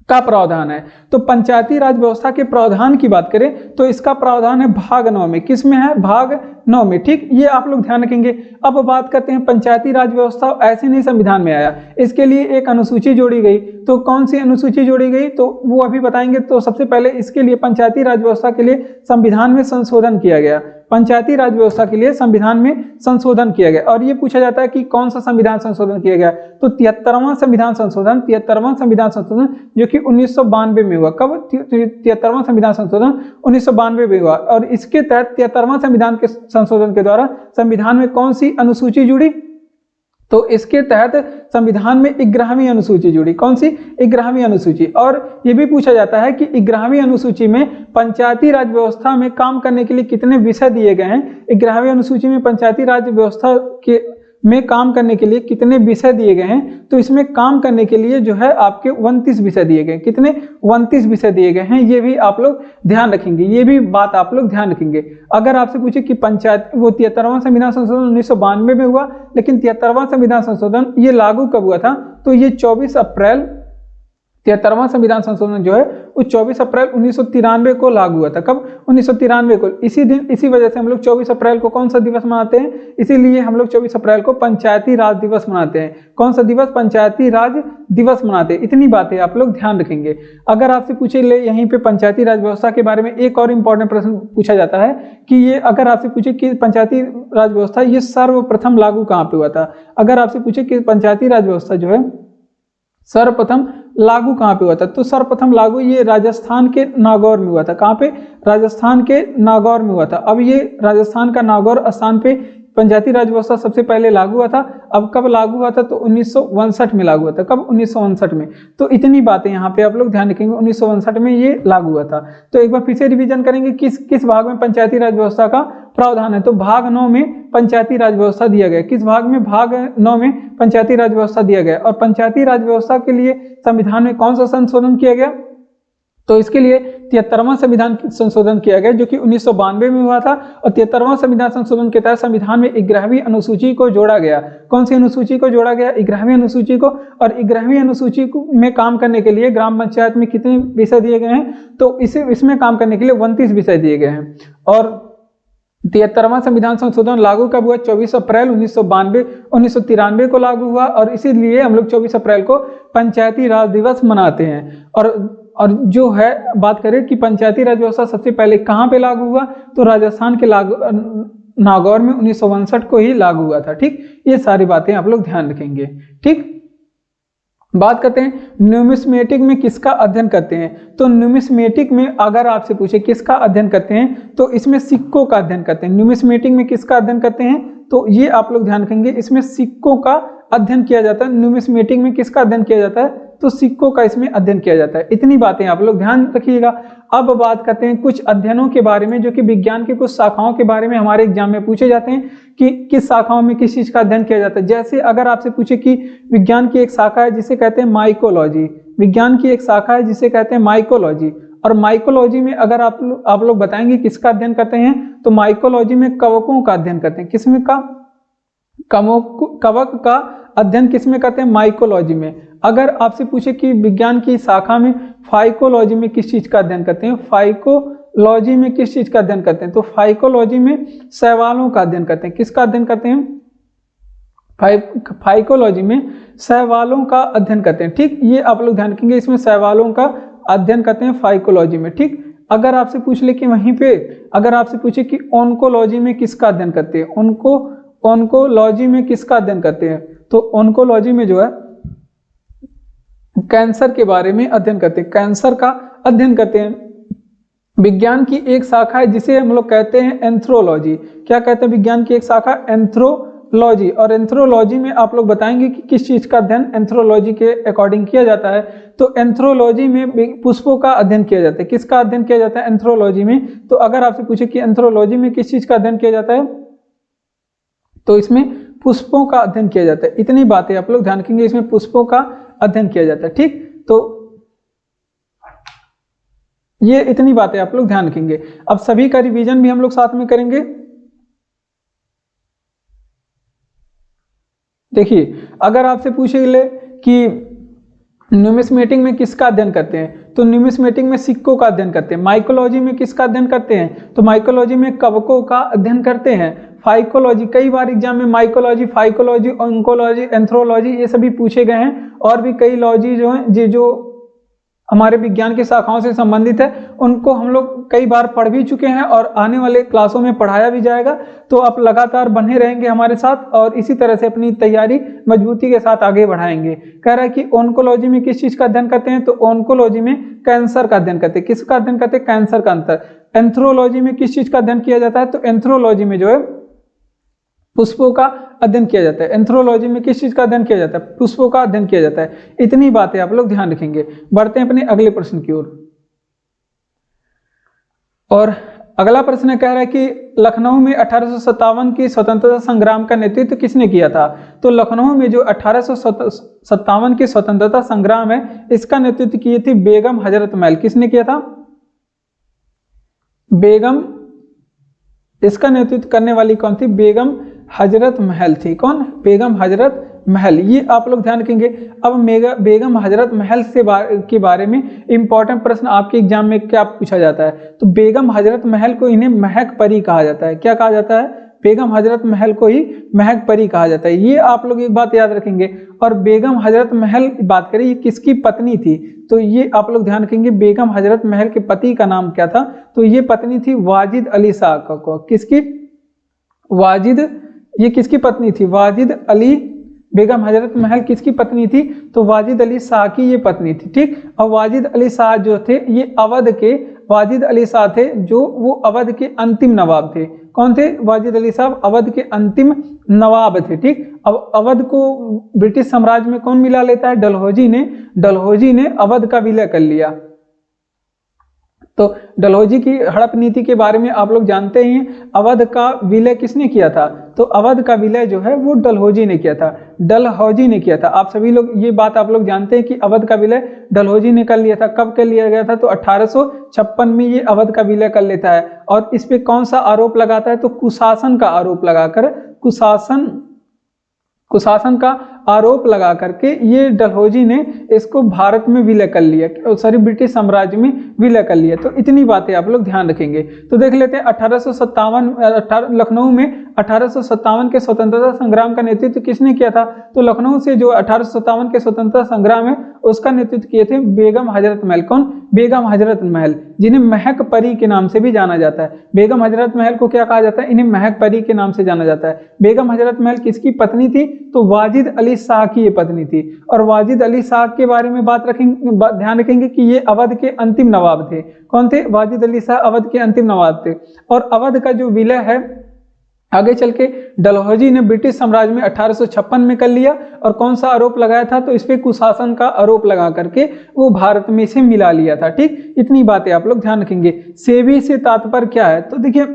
का प्रावधान है, तो पंचायती राज व्यवस्था के प्रावधान की बात करें तो इसका प्रावधान है भाग 9 में। किस में है? भाग 9 में। ठीक, ये आप लोग ध्यान रखेंगे। अब बात करते हैं पंचायती राज व्यवस्था ऐसे नहीं संविधान में आया, इसके लिए एक अनुसूची जोड़ी गई। तो कौन सी अनुसूची जोड़ी गई, तो वो अभी बताएंगे। तो सबसे पहले इसके लिए पंचायती राज व्यवस्था के लिए संविधान में संशोधन किया गया। पंचायती राज व्यवस्था के लिए संविधान में संशोधन किया गया। और ये पूछा जाता है कि कौन सा संविधान संशोधन किया गया, तो 73वां संविधान संशोधन, 73वां संविधान संशोधन जो कि 1992 में हुआ। कब? 73वां संविधान संशोधन 1992 में हुआ। और इसके तहत 73वां संविधान के संशोधन के द्वारा संविधान में कौन सी अनुसूची जुड़ी, तो इसके तहत संविधान में 11वीं अनुसूची जुड़ी। कौन सी? 11वीं अनुसूची। और यह भी पूछा जाता है कि 11वीं अनुसूची में पंचायती राज व्यवस्था में काम करने के लिए कितने विषय दिए गए हैं। 11वीं अनुसूची में पंचायती राज व्यवस्था के में काम करने के लिए कितने विषय दिए गए हैं, तो इसमें काम करने के लिए जो है आपके 29 विषय दिए गए। कितने? 29 विषय दिए गए हैं। ये भी आप लोग ध्यान रखेंगे, ये भी बात आप लोग ध्यान रखेंगे। अगर आपसे पूछे कि पंचायत, वो 73वां संविधान संशोधन 1992 में हुआ, लेकिन 73वां संविधान संशोधन ये लागू कब हुआ था, तो ये 24 अप्रैल 73वां संविधान संशोधन जो है वो 24 अप्रैल 1993 को लागू हुआ था। कब? 1993 को। इसी दिन, इसी वजह से हम लोग 24 अप्रैल को कौन सा दिवस मनाते हैं, इसीलिए हम लोग 24 अप्रैल को पंचायती राज दिवस मनाते हैं। कौन सा दिवस? पंचायती राज दिवस मनाते हैं। इतनी बातें आप लोग ध्यान रखेंगे। अगर आपसे पूछे ले यहीं पे पंचायती राज व्यवस्था के बारे में एक और इंपॉर्टेंट प्रश्न पूछा जाता है कि ये, अगर आपसे पूछे कि पंचायती राज व्यवस्था ये सर्वप्रथम लागू कहाँ पे हुआ था। अगर आपसे पूछे कि पंचायती राज व्यवस्था जो है सर्वप्रथम लागू कहाँ पे हुआ था, तो सर्वप्रथम लागू ये राजस्थान के नागौर में हुआ था। कहाँ पे? राजस्थान के नागौर में हुआ था। अब ये राजस्थान का नागौर स्थान पे पंचायती राज व्यवस्था सबसे पहले लागू हुआ था। अब कब लागू हुआ था, तो 1959 में लागू हुआ था। कब? 1959 में। तो इतनी बातें यहाँ पे आप लोग ध्यान रखेंगे, 1959 में ये लागू हुआ था। तो एक बार फिर से रिवीजन करेंगे, किस भाग में पंचायती राज व्यवस्था का प्रावधान है, तो भाग 9 में पंचायती राज व्यवस्था दिया गया। किस भाग में? भाग 9 में पंचायती राज व्यवस्था दिया गया। और पंचायती राज व्यवस्था के लिए संविधान में कौन सा संशोधन किया गया, तो इसके लिए 73वां संविधान संशोधन किया गया जो कि 1992 में हुआ था। और 73वां संविधान संशोधन के तहत संविधान में 11वीं अनुसूची को जोड़ा गया। कौन सी अनुसूची को जोड़ा गया? 11वीं अनुसूची को। और 11वीं अनुसूची में काम करने के लिए ग्राम पंचायत में कितने विषय दिए गए हैं, तो इसमें काम करने के लिए 29 विषय दिए गए हैं। और 73वां संविधान संशोधन लागू कब हुआ? 24 अप्रैल 1993 को लागू हुआ। और इसीलिए हम लोग 24 अप्रैल को पंचायती राज दिवस मनाते हैं। और जो है बात करें कि पंचायती राज व्यवस्था सबसे पहले कहाँ पे लागू हुआ, तो राजस्थान के नागौर में 1959 को ही लागू हुआ था। ठीक, ये सारी बातें आप लोग ध्यान रखेंगे। ठीक, बात करते हैं न्यूमिस्मेटिक में किसका अध्ययन करते हैं, तो न्यूमिस्मेटिक में अगर आपसे पूछे किसका अध्ययन करते हैं, तो इसमें सिक्कों का अध्ययन करते हैं। न्यूमिस्मेटिक में किसका अध्ययन करते हैं, तो ये आप लोग ध्यान रखेंगे, इसमें सिक्कों का अध्ययन किया जाता है, न्यूमिस्मेटिक में किसका अध्ययन किया जाता है, तो सिक्कों का इसमें अध्ययन किया जाता है। इतनी बातें आप लोग ध्यान रखिएगा। अब बात करते हैं कुछ अध्ययनों के बारे में जो कि विज्ञान की कुछ शाखाओं के बारे में हमारे एग्जाम में पूछे जाते हैं कि किस शाखाओं में किस चीज का अध्ययन किया जाता है। जैसे अगर आपसे पूछे कि विज्ञान की एक शाखा है जिसे कहते हैं माइकोलॉजी, विज्ञान की एक शाखा है जिसे कहते हैं माइकोलॉजी, और माइकोलॉजी में अगर आप लोग बताएंगे किसका अध्ययन करते हैं, तो माइकोलॉजी में कवकों का अध्ययन करते हैं। किसमें का? कवक का अध्ययन किसमें करते हैं? माइकोलॉजी में। अगर आपसे पूछे कि विज्ञान की शाखा में फाइकोलॉजी में किस चीज का अध्ययन करते हैं, फाइकोलॉजी में किस चीज का अध्ययन करते हैं, तो फाइकोलॉजी में शैवालों का अध्ययन करते हैं। किसका अध्ययन करते हैं? फाइकोलॉजी में शैवालों का अध्ययन करते हैं। ठीक, ये आप लोग ध्यान रखेंगे, इसमें शैवालों का अध्ययन करते हैं फाइकोलॉजी में। ठीक, अगर आपसे पूछ ले कि वहीं पे अगर आपसे पूछे कि ऑन्कोलॉजी में किसका अध्ययन करते हैं, ऑन्कोलॉजी में किसका अध्ययन करते हैं, तो ऑन्कोलॉजी में जो है कैंसर के बारे में अध्ययन करते हैं, कैंसर का अध्ययन करते हैं। विज्ञान की एक शाखा है जिसे हम लोग कहते हैं एंथ्रोलॉजी। क्या कहते हैं? विज्ञान की एक शाखा एंथ्रोलॉजी। और एंथ्रोलॉजी में आप लोग बताएंगे कि किस चीज का अध्ययन एंथ्रोलॉजी के अकॉर्डिंग किया जाता है, तो एंथ्रोलॉजी में पुष्पों का अध्ययन किया जाता है। किसका अध्ययन किया जाता है? एंथ्रोलॉजी में। तो अगर आपसे पूछे कि एंथ्रोलॉजी में किस चीज का अध्ययन किया जाता है, तो इसमें पुष्पों का अध्ययन किया जाता है। इतनी बातें आप लोग ध्यान रखेंगे, इसमें पुष्पों का अध्ययन किया जाता है। ठीक, तो ये इतनी बातें आप लोग ध्यान रखेंगे। अब सभी का रिवीजन भी हम लोग साथ में करेंगे। देखिए, अगर आपसे पूछे ले कि न्यूमिस्मेटिक में किसका अध्ययन करते हैं, तो न्यूमिस्मेटिक में सिक्कों का अध्ययन करते हैं। माइकोलॉजी में किसका अध्ययन करते हैं, तो माइकोलॉजी में कवकों का अध्ययन करते हैं। फाइकोलॉजी, कई बार एग्जाम में माइकोलॉजी, फाइकोलॉजी, ऑन्कोलॉजी, एंथ्रोलॉजी ये सभी पूछे गए हैं, और भी कई लॉजी जो हैं जो हमारे विज्ञान की शाखाओं से संबंधित है, उनको हम लोग कई बार पढ़ भी चुके हैं और आने वाले क्लासों में पढ़ाया भी जाएगा। तो आप लगातार बने रहेंगे हमारे साथ और इसी तरह से अपनी तैयारी मजबूती के साथ आगे बढ़ाएंगे। कह रहा है कि ऑन्कोलॉजी में किस चीज का अध्ययन करते हैं, तो ऑन्कोलॉजी में कैंसर का अध्ययन करते हैं। किसका अध्ययन करते हैं? कैंसर का। अंतर एंथ्रोलॉजी में किस चीज का अध्ययन किया जाता है, तो एंथ्रोलॉजी में जो है पुष्पों का अध्ययन किया जाता है। एंथ्रोलॉजी में किस चीज का अध्ययन किया जाता है? पुष्पों का अध्ययन किया जाता है। इतनी बातें आप लोग ध्यान रखेंगे। बढ़ते हैं अपने अगले प्रश्न की ओर। और अगला प्रश्न कह रहा है कि लखनऊ में 1857 की स्वतंत्रता संग्राम का नेतृत्व किसने किया था, तो लखनऊ में जो 1857 की स्वतंत्रता संग्राम है इसका नेतृत्व किए थी बेगम हजरत महल। किसने किया था? बेगम। इसका नेतृत्व करने वाली कौन थी? बेगम हजरत महल थी। कौन? बेगम हजरत महल। ये आप लोग ध्यान रखेंगे। अब बेगम हजरत महल के बारे में इंपॉर्टेंट प्रश्न आपके एग्जाम में क्या पूछा जाता है, तो बेगम हजरत महल को इन्हें महक परी कहा जाता है। क्या कहा जाता है? बेगम हजरत महल को ही महक परी कहा जाता है। ये आप लोग एक बात याद रखेंगे। और बेगम हजरत महल की बात करें, ये किसकी पत्नी थी, तो ये आप लोग ध्यान रखेंगे। बेगम हजरत महल के पति का नाम क्या था, तो ये पत्नी थी वाजिद अली शाह को। किसकी? वाजिद। ये किसकी पत्नी थी? वाजिद अली। बेगम हजरत महल किसकी पत्नी थी, तो वाजिद अली शाह की ये पत्नी थी। ठीक, और वाजिद अली शाह जो थे ये अवध के वाजिद अली शाह थे, जो वो अवध के अंतिम नवाब थे। कौन थे? वाजिद अली साहब अवध के अंतिम नवाब थे। ठीक, अब अवध को ब्रिटिश साम्राज्य में कौन मिला लेता है? डलहौजी ने अवध का विलय कर लिया। तो डलहौजी की हड़प नीति के बारे में आप लोग जानते ही हैं। अवध का विलय किसने किया था, तो अवध का विलय जो है वो डलहौजी ने किया था। डलहौजी ने किया था। आप सभी लोग ये बात आप लोग जानते हैं कि अवध का विलय डलहौजी ने कर लिया था। कब कर लिया गया था, तो 1856 में ये अवध का विलय कर लेता है। और इस पे कौन सा आरोप लगाता है, तो कुशासन का आरोप लगाकर, कुशासन का आरोप लगा करके ये डलहौजी ने इसको भारत में विलय कर लिया, सॉरी ब्रिटिश साम्राज्य में विलय कर लिया। तो इतनी बातें आप लोग ध्यान रखेंगे। तो देख लेते हैं 1857 लखनऊ में 1857 के स्वतंत्रता संग्राम का नेतृत्व किसने किया था, तो लखनऊ से जो 1857 के स्वतंत्रता संग्राम है उसका नेतृत्व किए थे बेगम हजरत महल। कौन? बेगम हजरत महल, जिन्हें महक परी के नाम से भी जाना जाता है। बेगम हजरत महल को क्या कहा जाता है? इन्हें महक परी के नाम से जाना जाता है। बेगम हजरत महल किसकी पत्नी थी, तो वाजिद अली शाह की ये पत्नी थी। और वाजिद अली शाह के बारे में ध्यान रखेंगे कि ये अवध के अंतिम नवाब थे। कौन थे? वाजिद अली शाह अवध के अंतिम नवाब थे। और अवध का जो विलय है आगे चल के डलहौजी ने ब्रिटिश साम्राज्य में 1856 में कर लिया, और कौन सा आरोप लगाया था, तो इस पे कुशासन का आरोप लगा करके वो भारत में से मिला लिया था। ठीक, इतनी बातें आप लोग ध्यान रखेंगे। सेबी से तात्पर्य क्या है, तो देखिए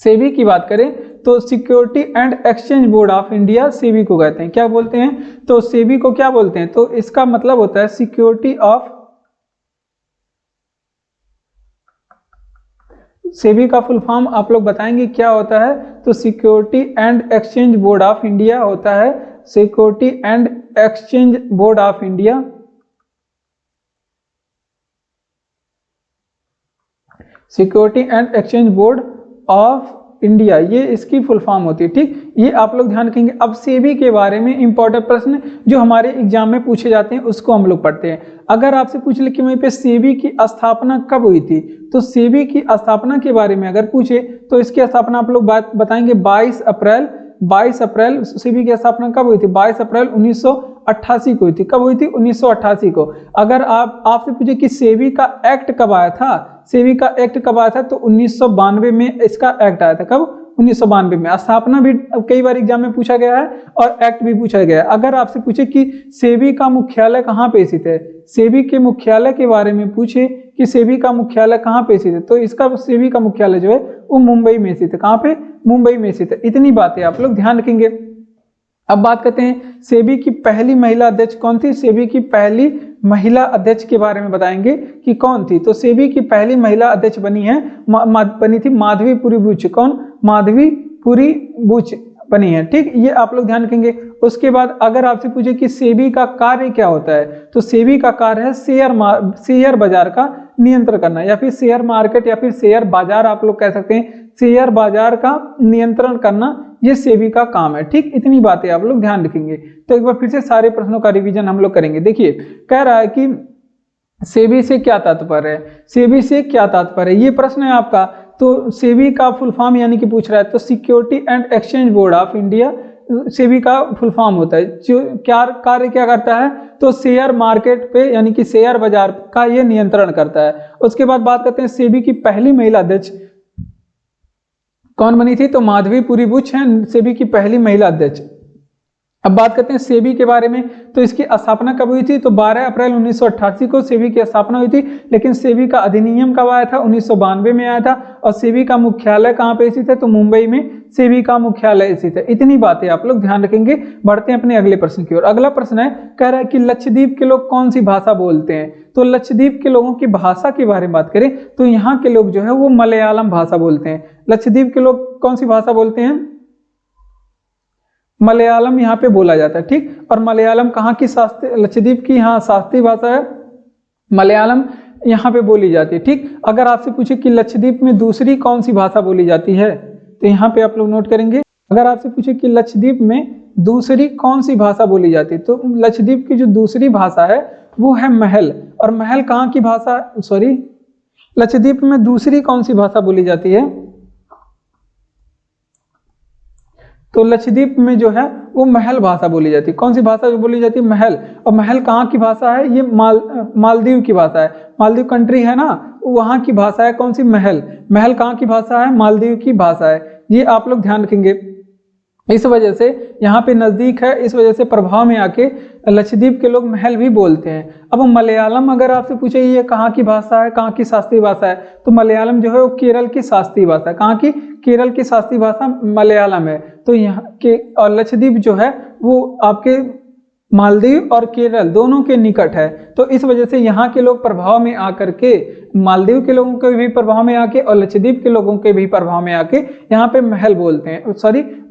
सेबी की बात करें तो security and exchange board of India SEBI को कहते हैं। क्या बोलते हैं, तो सेबी को क्या बोलते हैं, तो इसका मतलब होता है सिक्योरिटी ऑफ, सेबी का फुल फॉर्म आप लोग बताएंगे क्या होता है, तो security and exchange board of India होता है, security and exchange board of India. Security and exchange board of India, ये इसकी फुल फॉर्म होती है। ठीक, ये आप लोग ध्यान रखेंगे। अब सेबी के बारे में इंपॉर्टेंट प्रश्न जो हमारे एग्जाम में पूछे जाते हैं उसको हम लोग पढ़ते हैं। अगर आपसे पूछ ले कि वहीं पे सेबी की स्थापना कब हुई थी, तो सेबी की स्थापना के बारे में अगर पूछे तो इसकी स्थापना आप लोग बताएंगे 22 अप्रैल। सेबी की स्थापना कब हुई थी, 22 अप्रैल 1988 को हुई थी। कब हुई थी, 1988 को। अगर आपसे पूछे कि सेबी का एक्ट कब आया था, सेबी का एक्ट कब आया था, तो 1992 में इसका एक्ट आया था। कब, 1992 में। स्थापना भी कई बार एग्जाम में पूछा गया है और एक्ट भी पूछा गया है। अगर आपसे पूछे कि सेबी का मुख्यालय कहाँ पे स्थित है, सेबी के मुख्यालय के बारे में पूछे कि सेबी का मुख्यालय कहाँ पे स्थित है, तो इसका सेबी का मुख्यालय जो है वो मुंबई में स्थित है। कहाँ पे, मुंबई में स्थित है। इतनी बातें आप लोग ध्यान रखेंगे। अब बात करते हैं सेबी की पहली महिला अध्यक्ष कौन थी। सेबी की पहली महिला अध्यक्ष के बारे में बताएंगे कि कौन थी। तो सेबी की पहली महिला अध्यक्ष बनी थी माधवीपुरी बुच। कौन, माधवीपुरी बुच बनी है। ठीक, ये आप लोग ध्यान रखेंगे। उसके बाद अगर आपसे पूछे कि सेबी का कार्य क्या होता है, तो सेबी का कार्य है शेयर बाजार का नियंत्रण करना, या फिर शेयर मार्केट या फिर शेयर बाजार आप लोग कह सकते हैं, शेयर बाजार का नियंत्रण करना, ये सेबी का काम है। ठीक, इतनी बातें आप लोग ध्यान रखेंगे। तो एक बार फिर से सारे प्रश्नों का रिवीजन हम लोग करेंगे। देखिए, कह रहा है कि सेबी से क्या तात्पर्य है, सेबी से क्या तात्पर्य है, ये प्रश्न है आपका। तो सेबी का फुल फॉर्म यानी कि पूछ रहा है, तो security and exchange board of India SEBI का फुल फॉर्म होता है। जो क्या कार्य क्या करता है, तो शेयर मार्केट पे यानी कि शेयर बाजार का ये नियंत्रण करता है। उसके बाद बात करते हैं सेबी की पहली महिला अध्यक्ष कौन बनी थी, तो माधवीपुरी बुच हैं सेबी की पहली महिला अध्यक्ष। अब बात करते हैं सेबी के बारे में, तो इसकी स्थापना कब हुई थी, तो 12 अप्रैल 1988 को सेबी की स्थापना हुई थी। लेकिन सेबी का अधिनियम कब आया था, 1992 में आया था। और सेबी का मुख्यालय कहाँ पे स्थित है, तो मुंबई में सेबी का मुख्यालय स्थित है। इतनी बातें आप लोग ध्यान रखेंगे। बढ़ते हैं अपने अगले प्रश्न की ओर। अगला प्रश्न है, कह रहा है कि लक्षद्वीप के लोग कौन सी भाषा बोलते हैं। तो लक्षद्वीप के लोगों की भाषा के बारे में बात करें तो यहाँ के लोग जो है वो मलयालम भाषा बोलते हैं। लक्षद्वीप के लोग कौन सी भाषा बोलते हैं, मलयालम यहाँ पे बोला जाता है। ठीक, और मलयालम कहाँ की शास्त्रीय, लक्षद्वीप की यहाँ शास्त्रीय भाषा है, मलयालम यहाँ पे बोली जाती है। ठीक, अगर आपसे पूछे कि लक्षद्वीप में दूसरी कौन सी भाषा बोली जाती है, तो यहाँ पे आप लोग नोट करेंगे। अगर आपसे पूछे कि लक्षद्वीप में दूसरी कौन सी भाषा बोली जाती है, तो लक्षद्वीप की जो दूसरी भाषा है वो है महल। और महल कहाँ की भाषा, लक्षद्वीप में दूसरी कौन सी भाषा बोली जाती है, तो लक्षद्वीप में जो है वो महल भाषा बोली जाती है। कौन सी भाषा बोली जाती है, महल। और महल कहाँ की भाषा है, ये मालदीव की भाषा है। मालदीव कंट्री है ना, वहाँ की भाषा है कौन सी, महल। महल कहाँ की भाषा है, मालदीव की भाषा है। ये आप लोग ध्यान रखेंगे। इस वजह से यहाँ पे नजदीक है, इस वजह से प्रभाव में आके लक्षद्वीप के लोग महल भी बोलते हैं। अब मलयालम अगर आपसे पूछे ये कहाँ की भाषा है, कहाँ की शास्त्रीय भाषा है, तो मलयालम जो है वो केरल की शास्त्रीय भाषा है। कहाँ की, केरल की शास्त्रीय भाषा मलयालम है। तो यहाँ के और लक्षद्वीप जो है वो आपके मालदीव और केरल दोनों के निकट है। तो इस वजह से यहाँ के लोग प्रभाव में आकर के, मालदीव के लोगों के भी प्रभाव में आके और लक्षद्वीप के लोगों के भी प्रभाव में आके यहाँ पे महल बोलते हैं,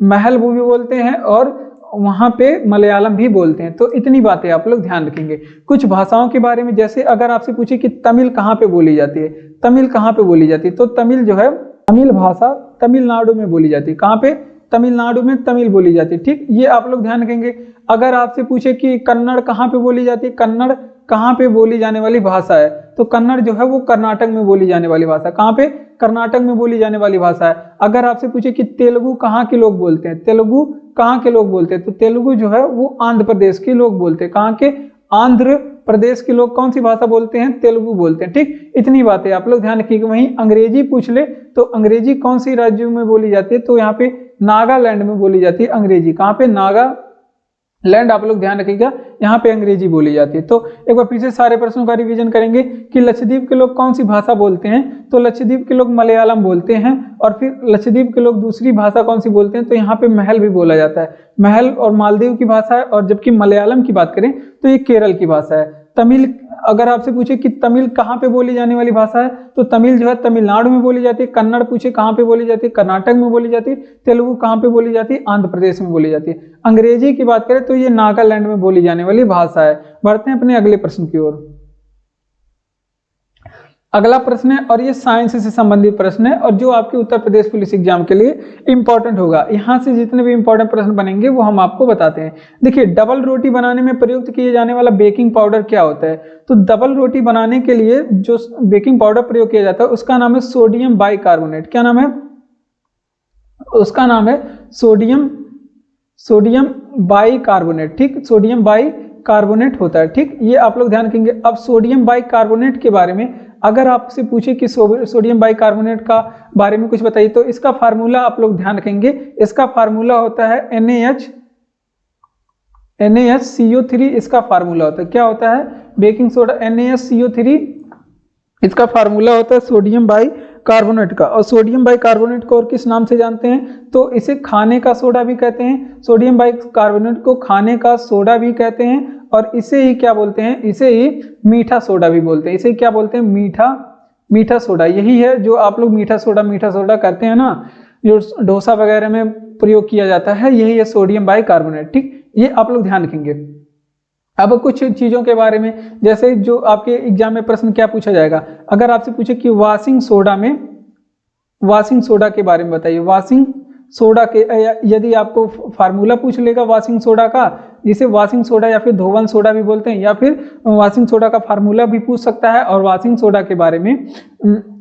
महल भी बोलते हैं और वहाँ पे मलयालम भी बोलते हैं। तो इतनी बातें आप लोग ध्यान रखेंगे। कुछ भाषाओं के बारे में, जैसे अगर आपसे पूछे कि तमिल कहाँ पे बोली जाती है, तमिल कहाँ पे बोली जाती है, तो तमिल जो है, तमिल भाषा तमिलनाडु में बोली जाती है। कहाँ पे, तमिलनाडु में तमिल बोली जाती है। ठीक, ये आप लोग ध्यान रखेंगे। अगर आपसे पूछे कि कन्नड़ कहाँ पे बोली जाती है, कन्नड़ कहाँ पे बोली जाने वाली भाषा है, तो कन्नड़ जो है वो कर्नाटक में बोली जाने वाली भाषा। कहाँ पे, कर्नाटक में बोली जाने वाली भाषा है। अगर आपसे पूछे कि तेलुगु कहाँ के लोग बोलते हैं, तेलुगु कहाँ के लोग बोलते हैं, तो तेलुगु जो है वो आंध्र प्रदेश के लोग बोलते हैं। कहाँ के, आंध्र प्रदेश के लोग कौन सी भाषा बोलते हैं? तेलुगु बोलते हैं। ठीक, इतनी बातें आप लोग ध्यान रखिएगा। वहीं अंग्रेजी पूछ ले तो अंग्रेजी कौन सी राज्यों में बोली जाती है? तो यहाँ पे नागालैंड में बोली जाती है अंग्रेजी। कहाँ पे? नागालैंड। आप लोग ध्यान रखिएगा, यहाँ पे अंग्रेजी बोली जाती है। तो एक बार फिर से सारे प्रश्नों का रिवीजन करेंगे कि लक्षद्वीप के लोग कौन सी भाषा बोलते हैं? तो लक्षद्वीप के लोग मलयालम बोलते हैं। और फिर लक्षद्वीप के लोग दूसरी भाषा कौन सी बोलते हैं? तो यहाँ पे महल भी बोला जाता है। महल और मालदीव की भाषा है। और जबकि मलयालम की बात करें तो ये केरल की भाषा है। तमिल, अगर आपसे पूछे कि तमिल कहाँ पे बोली जाने वाली भाषा है, तो तमिल जो है तमिलनाडु में बोली जाती है। कन्नड़ पूछे कहाँ पे बोली जाती है? कर्नाटक में बोली जाती है। तेलुगु कहाँ पे बोली जाती है? आंध्र प्रदेश में बोली जाती है। अंग्रेजी की बात करें तो ये नागालैंड में बोली जाने वाली भाषा है। बढ़ते हैं अपने अगले प्रश्न की ओर। अगला प्रश्न है और ये साइंस से संबंधित प्रश्न है और जो आपके उत्तर प्रदेश पुलिस एग्जाम के लिए इंपॉर्टेंट होगा। यहाँ से जितने भी इंपॉर्टेंट प्रश्न बनेंगे वो हम आपको बताते हैं। देखिए, डबल रोटी बनाने में प्रयुक्त किए जाने वाला बेकिंग पाउडर क्या होता है? तो डबल रोटी बनाने के लिए जो बेकिंग पाउडर प्रयोग किया जाता है उसका नाम है सोडियम बाइकार्बोनेट। क्या नाम है? उसका नाम है सोडियम बाइकार्बोनेट। ठीक, सोडियम बाइकार्बोनेट होता है। ठीक, ये आप लोग ध्यान रखेंगे। अब सोडियम बाइकार्बोनेट के बारे में अगर आपसे पूछे कि सोडियम बाइकार्बोनेट का बारे में कुछ बताइए तो इसका फार्मूला आप लोग ध्यान रखेंगे। इसका फार्मूला होता है NaHCO3। इसका फार्मूला होता है, क्या होता है? Baking soda NaHCO3। इसका फार्मूला होता है सोडियम बाइकार्बोनेट का। और सोडियम बाइकार्बोनेट को और किस नाम से जानते हैं? तो इसे खाने का सोडा भी कहते हैं। सोडियम बाइकार्बोनेट को खाने का सोडा भी कहते हैं। और इसे ही क्या बोलते हैं? इसे ही मीठा सोडा भी बोलते हैं। इसे क्या बोलते हैं? मीठा सोडा। यही है जो आप लोग मीठा सोडा करते हैं ना, जो डोसा वगैरह में प्रयोग किया जाता है, यही है सोडियम बाइकार्बोनेट। ठीक, ये आप लोग ध्यान रखेंगे। अब कुछ चीजों के बारे में, जैसे जो आपके एग्जाम में प्रश्न क्या पूछा जाएगा, अगर आपसे पूछे कि वाशिंग सोडा के बारे में बताइए। वाशिंग सोडा के यदि आपको फार्मूला पूछ लेगा वाशिंग सोडा का, जिसे वाशिंग सोडा या फिर धोवन सोडा भी बोलते हैं, या फिर वाशिंग सोडा का फार्मूला भी पूछ सकता है और वाशिंग सोडा के बारे में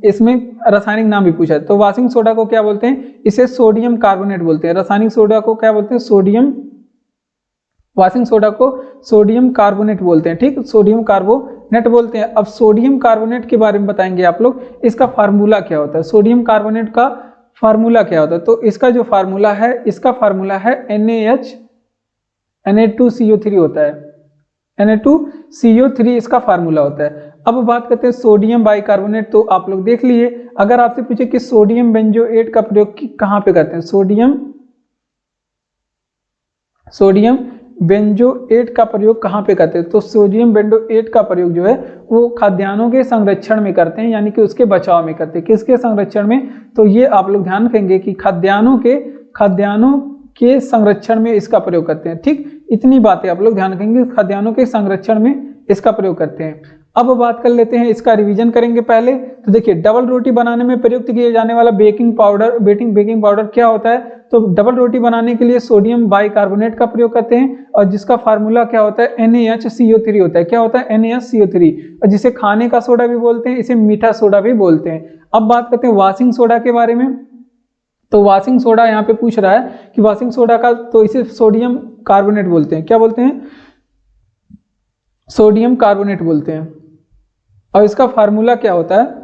इसमें रासायनिक नाम भी पूछा है। तो वाशिंग सोडा को क्या बोलते हैं? इसे सोडियम कार्बोनेट बोलते हैं। रासायनिक सोडा को क्या बोलते हैं? वाशिंग सोडा को सोडियम कार्बोनेट बोलते हैं। ठीक, सोडियम कार्बोनेट बोलते हैं। अब सोडियम कार्बोनेट के बारे में बताएंगे आप लोग, इसका फार्मूला क्या होता है? सोडियम कार्बोनेट का फार्मूला क्या होता है? तो इसका जो फार्मूला है, इसका फार्मूला है Na2CO3 होता है। Na2CO3 इसका फार्मूला होता है। अब बात करते हैं सोडियम बाइकार्बोनेट। तो आप लोग देख लिए, अगर आपसे पूछे कि सोडियम बेंजोएट का प्रयोग कहाँ पे करते हैं? सोडियम बेंजोएट का प्रयोग कहाँ पे करते हैं? तो सोडियम बेंजोएट का प्रयोग जो है वो खाद्यान्नों के संरक्षण में करते हैं, यानी कि उसके बचाव में करते हैं। किसके संरक्षण में? तो ये आप लोग ध्यान रखेंगे कि खाद्यान्नों के संरक्षण में इसका प्रयोग करते हैं। ठीक, इतनी बातें आप लोग ध्यान रखेंगे, खाद्यान्नों के संरक्षण में इसका प्रयोग करते हैं। अब बात कर लेते हैं, इसका रिवीजन करेंगे पहले। तो देखिए, डबल रोटी बनाने में प्रयुक्त किए जाने वाला बेकिंग पाउडर क्या होता है? तो डबल रोटी बनाने के लिए सोडियम बाइकार्बोनेट का प्रयोग करते हैं और जिसका फार्मूला क्या होता है? NaHCO3 होता है। क्या होता है? NaHCO3। और जिसे खाने का सोडा भी बोलते हैं, इसे मीठा सोडा भी बोलते हैं। अब बात करते हैं वाशिंग सोडा के बारे में। तो वाशिंग सोडा यहाँ पे पूछ रहा है कि वाशिंग सोडा का, तो इसे सोडियम कार्बोनेट बोलते हैं। क्या बोलते हैं? सोडियम कार्बोनेट बोलते हैं। और इसका फार्मूला क्या होता है?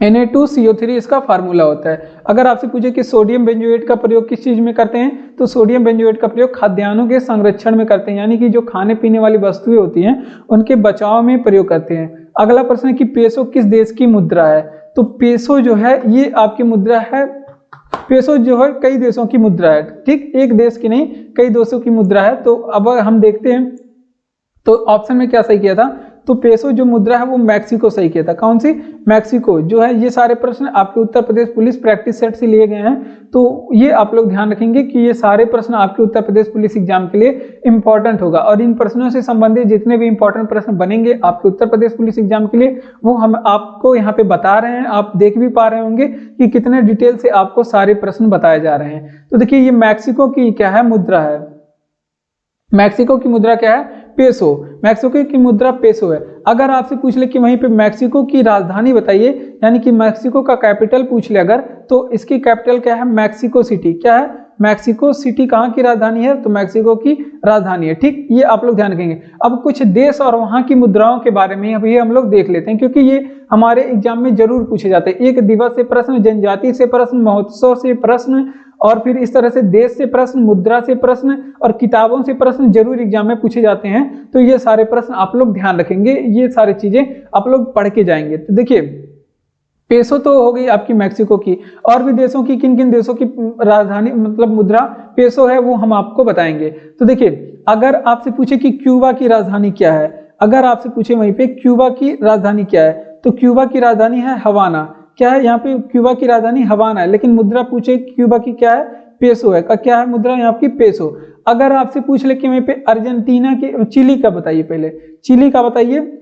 Na2CO3 इसका फार्मूला होता है। अगर आपसे पूछे कि सोडियम बेंजोएट का प्रयोग किस चीज में करते हैं, तो सोडियम बेंजोएट का प्रयोग खाद्यान्नों के संरक्षण में करते हैं, यानी कि जो खाने पीने वाली वस्तुएं होती हैं उनके बचाव में प्रयोग करते हैं। अगला प्रश्न है कि पेसो किस देश की मुद्रा है? तो पेसो जो है ये आपकी मुद्रा है। पेसो जो है कई देशों की मुद्रा है। ठीक, एक देश की नहीं, कई देशों की मुद्रा है। तो अब हम देखते हैं, तो ऑप्शन में क्या सही किया था? तो पेसो जो मुद्रा है वो मैक्सिको सही किया था। कौन सी? मैक्सिको जो है। ये सारे प्रश्न आपके Uttar Pradesh police practice set से लिए गए हैं। तो ये आप लोग ध्यान रखेंगे कि ये सारे प्रश्न आपके उत्तर प्रदेश पुलिस एग्जाम के लिए इंपॉर्टेंट होगा। और इन प्रश्नों से संबंधित जितने भी इंपॉर्टेंट प्रश्न बनेंगे आपके उत्तर प्रदेश पुलिस एग्जाम के लिए, वो हम आपको यहाँ पे बता रहे हैं। आप देख भी पा रहे होंगे कि कितने डिटेल से आपको सारे प्रश्न बताए जा रहे हैं। तो देखिए, ये मैक्सिको की क्या है? मुद्रा है। मैक्सिको की मुद्रा क्या है? पेसो। मैक्सिको की मुद्रा पेसो है। अगर आपसे पूछ ले कि वहीं पे मैक्सिको की राजधानी बताइए, यानी कि मैक्सिको का कैपिटल पूछ ले अगर, तो इसकी कैपिटल क्या है? Mexico city. क्या है? मैक्सिको सिटी कहाँ की राजधानी है? तो मैक्सिको की राजधानी है। ठीक, ये आप लोग ध्यान रखेंगे। अब कुछ देश और वहां की मुद्राओं के बारे में अभी हम लोग देख लेते हैं, क्योंकि ये हमारे एग्जाम में जरूर पूछे जाते हैं। एक दिवस से प्रश्न, जनजाति से प्रश्न, महोत्सव से प्रश्न, और फिर इस तरह से देश से प्रश्न, मुद्रा से प्रश्न और किताबों से प्रश्न जरूर एग्जाम में पूछे जाते हैं। तो ये सारे प्रश्न आप लोग ध्यान रखेंगे, ये सारी चीजें आप लोग पढ़ के जाएंगे। तो देखिए, पेसो तो हो गई आपकी मैक्सिको की, और भी देशों की, किन किन देशों की राजधानी मतलब मुद्रा पेसो है वो हम आपको बताएंगे। तो देखिए, अगर आपसे पूछे कि क्यूबा की राजधानी क्या है, अगर आपसे पूछे वहीं पे क्यूबा की राजधानी क्या है, तो क्यूबा की राजधानी है हवाना। क्या है यहाँ पे? क्यूबा की राजधानी हवाना है, लेकिन मुद्रा पूछे क्यूबा की क्या है? पेसो है। का क्या है मुद्रा यहाँ की? पेसो। अगर आपसे पूछ ले कि वहीं पे अर्जेंटीना की, चिली का बताइए, पहले चिली का बताइए,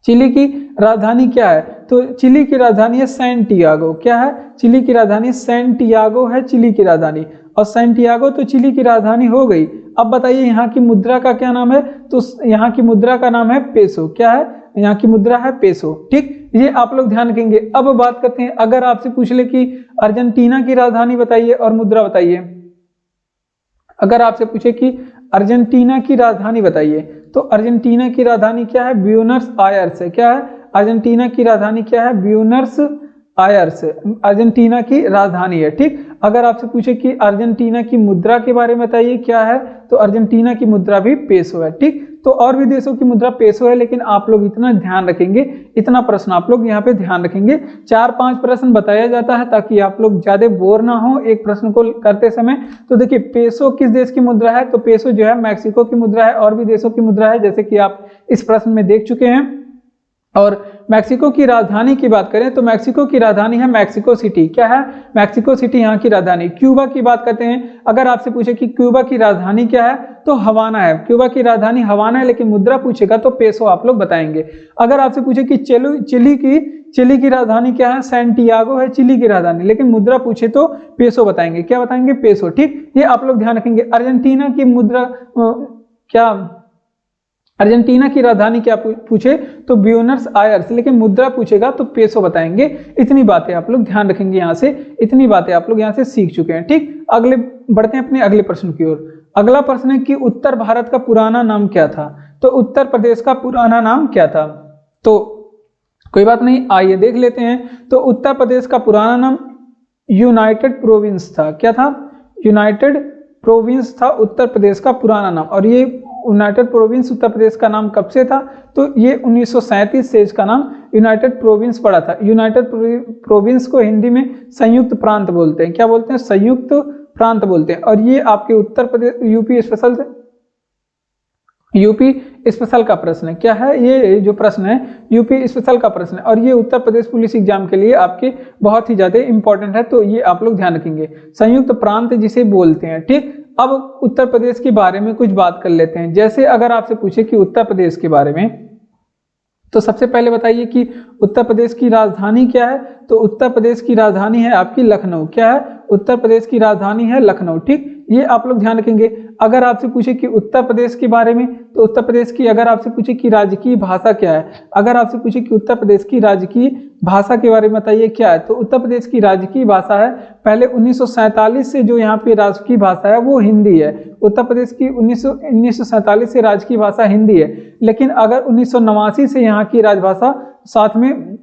चिली की राजधानी क्या है? तो चिली की राजधानी है सैंटियागो। क्या है? चिली की राजधानी सैंटियागो है, चिली की राजधानी। और सैंटियागो तो चिली की राजधानी हो गई। अब बताइए यहाँ की मुद्रा का क्या नाम है? तो यहाँ की मुद्रा का नाम है पेसो। क्या है? यहाँ की मुद्रा है पेसो। ठीक, ये आप लोग ध्यान रखेंगे। अब बात करते हैं, अगर आपसे पूछ ले कि अर्जेंटीना की राजधानी बताइए और मुद्रा बताइए, अगर आपसे पूछे कि अर्जेंटीना की राजधानी बताइए, तो अर्जेंटीना की राजधानी क्या है? ब्यूनस आयर्स है। क्या है? अर्जेंटीना की राजधानी क्या है? ब्यूनस आयर्स अर्जेंटीना की राजधानी है। ठीक, अगर आपसे पूछे कि अर्जेंटीना की मुद्रा के बारे में बताइए क्या है, तो अर्जेंटीना की मुद्रा भी पेसो है। ठीक, तो और भी देशों की मुद्रा पेसो है, लेकिन आप लोग इतना ध्यान रखेंगे, इतना प्रश्न आप लोग यहाँ पे ध्यान रखेंगे। 4-5 प्रश्न बताया जाता है ताकि आप लोग ज्यादा बोर ना हो एक प्रश्न को करते समय। तो देखिए, पेसो किस देश की मुद्रा है? तो पेसो जो है मैक्सिको की मुद्रा है, और भी देशों की मुद्रा है, जैसे कि आप इस प्रश्न में देख चुके हैं। और मैक्सिको की राजधानी की बात करें तो मैक्सिको की राजधानी है मैक्सिको सिटी। क्या है? मैक्सिको सिटी यहाँ की राजधानी। क्यूबा की बात करते हैं, अगर आपसे पूछे कि क्यूबा की राजधानी क्या है, तो हवाना है। क्यूबा की राजधानी हवाना है, लेकिन मुद्रा पूछेगा तो पेसो आप लोग बताएंगे। अगर आपसे पूछे कि चिली की राजधानी क्या है? सैंटियागो है चिली की राजधानी, लेकिन मुद्रा पूछे तो पेसो बताएंगे। क्या बताएंगे? पेसो। ठीक, ये आप लोग ध्यान रखेंगे। अर्जेंटीना की मुद्रा क्या, अर्जेंटीना की राजधानी क्या पूछे तो ब्यूनस आयर्स, लेकिन मुद्रा पूछेगा तो पेसो बताएंगे। इतनी बातें आप लोग ध्यान रखेंगे, यहाँ से इतनी बातें आप लोग यहाँ से सीख चुके हैं। ठीक, अगले बढ़ते हैं अपने अगले प्रश्न की ओर। अगला प्रश्न है कि उत्तर भारत का पुराना नाम क्या था? तो उत्तर प्रदेश का पुराना नाम क्या था? तो कोई बात नहीं, आइए देख लेते हैं। तो उत्तर प्रदेश का पुराना नाम यूनाइटेड प्रोविंस था। क्या था? यूनाइटेड प्रोविंस था उत्तर प्रदेश का पुराना नाम। और ये यूनाइटेड प्रोविंस उत्तर प्रदेश का नाम कब से था? तो ये 1937 से इसका नाम यूनाइटेड प्रोविंस पड़ा था। यूनाइटेड प्रोविंस को हिंदी में संयुक्त प्रांत बोलते हैं। क्या बोलते हैं? संयुक्त प्रांत बोलते हैं। और ये आपके उत्तर प्रदेश यूपी स्पेशल का प्रश्न है। क्या है? ये जो प्रश्न है यूपी स्पेशल का प्रश्न है, और ये उत्तर प्रदेश पुलिस एग्जाम के लिए आपके बहुत ही ज्यादा इंपॉर्टेंट है। तो ये आप लोग ध्यान रखेंगे, संयुक्त प्रांत जिसे बोलते हैं। ठीक, अब उत्तर प्रदेश के बारे में कुछ बात कर लेते हैं। जैसे अगर आपसे पूछे कि उत्तर प्रदेश के बारे में, तो सबसे पहले बताइए कि उत्तर प्रदेश की राजधानी क्या है? तो उत्तर प्रदेश की राजधानी है आपकी लखनऊ। क्या है? उत्तर प्रदेश की राजधानी है लखनऊ। ठीक, ये आप लोग ध्यान रखेंगे। अगर आपसे पूछे कि उत्तर प्रदेश के बारे में, तो उत्तर प्रदेश की अगर आपसे पूछे कि राजकीय भाषा क्या है, अगर आपसे पूछे कि उत्तर प्रदेश की राजकीय भाषा के बारे में बताइए क्या है, तो उत्तर प्रदेश की राजकीय भाषा है, पहले 1947 से जो यहाँ पे राजकीय भाषा है वो हिंदी है। उत्तर प्रदेश की 1947 से राजकीय भाषा हिंदी है, लेकिन अगर 1989 से यहाँ की राजभाषा, साथ में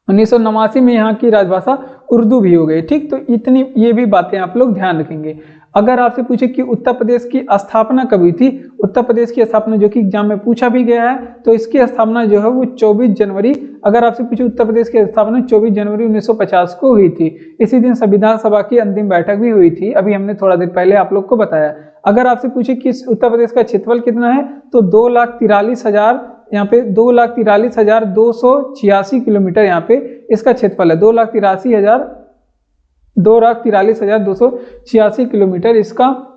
1989 में यहाँ की राजभाषा उर्दू भी हो गई। ठीक, तो इतनी ये भी बातें आप लोग ध्यान रखेंगे। अगर आपसे पूछे कि उत्तर प्रदेश की स्थापना कब हुई थी, उत्तर प्रदेश की स्थापना जो कि एग्जाम में पूछा भी गया है, तो इसकी स्थापना जो है वो 24 जनवरी, अगर आपसे पूछे उत्तर प्रदेश की स्थापना 24 जनवरी 1950 को हुई थी। इसी दिन संविधान सभा की अंतिम बैठक भी हुई थी, अभी हमने थोड़ा देर पहले आप लोग को बताया। अगर आपसे पूछे कि उत्तर प्रदेश का क्षेत्रफल कितना है, तो 2,43,000, यहाँ पे 2,43,286 किलोमीटर यहाँ पे इसका क्षेत्रफल है। 2,43,286 किलोमीटर इसका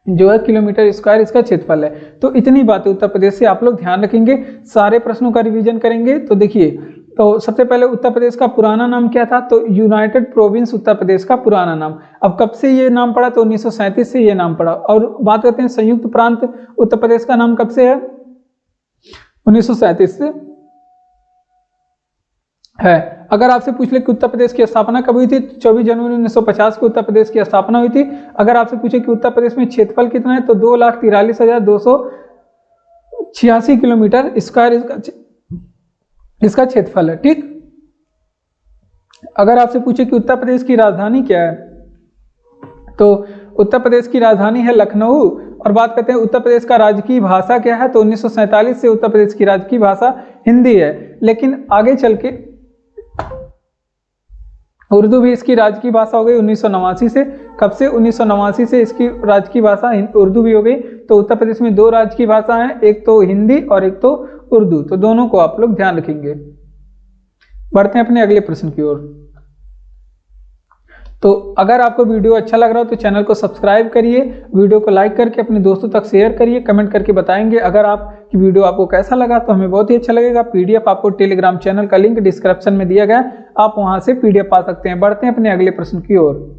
जो है किलोमीटर स्क्वायर इसका क्षेत्रफल है। तो इतनी बातें उत्तर प्रदेश से आप लोग ध्यान रखेंगे, सारे प्रश्नों का रिवीजन करेंगे। तो देखिए, तो सबसे पहले उत्तर प्रदेश का पुराना नाम क्या था? तो यूनाइटेड प्रोविंस उत्तर प्रदेश का पुराना नाम। अब कब से ये नाम पड़ा? तो 1937 से ये नाम पड़ा। और बात करते हैं संयुक्त प्रांत उत्तर प्रदेश का नाम कब से है? 1937 से है। अगर आपसे पूछ ले कि उत्तर प्रदेश की स्थापना कब हुई थी, 24 जनवरी 1950 को उत्तर प्रदेश की स्थापना हुई थी। अगर आपसे पूछे कि उत्तर प्रदेश में क्षेत्रफल कितना है, तो 2,43,286 किलोमीटर स्क्वायर इसका क्षेत्रफल है। ठीक। अगर आपसे पूछे कि उत्तर प्रदेश की राजधानी क्या है, तो उत्तर प्रदेश की राजधानी है लखनऊ। और बात करते हैं उत्तर प्रदेश का राजकीय भाषा क्या है, तो 1947 से उत्तर प्रदेश की राजकीय भाषा हिंदी है, लेकिन आगे चल के उर्दू भी इसकी राजकीय भाषा हो गई 1989 से। कब से? 1989 से इसकी राजकीय भाषा उर्दू भी हो गई। तो उत्तर प्रदेश में 2 राजकीय भाषा हैं, एक तो हिंदी और एक तो उर्दू, तो दोनों को आप लोग ध्यान रखेंगे। बढ़ते हैं अपने अगले प्रश्न की ओर। तो अगर आपको वीडियो अच्छा लग रहा हो तो चैनल को सब्सक्राइब करिए, वीडियो को लाइक करके अपने दोस्तों तक शेयर करिए, कमेंट करके बताएंगे अगर आपकी वीडियो आपको कैसा लगा, तो हमें बहुत ही अच्छा लगेगा। पीडीएफ आपको टेलीग्राम चैनल का लिंक डिस्क्रिप्शन में दिया गया है, आप वहां से पीडीएफ पा सकते हैं। बढ़ते हैं अपने अगले प्रश्न की ओर।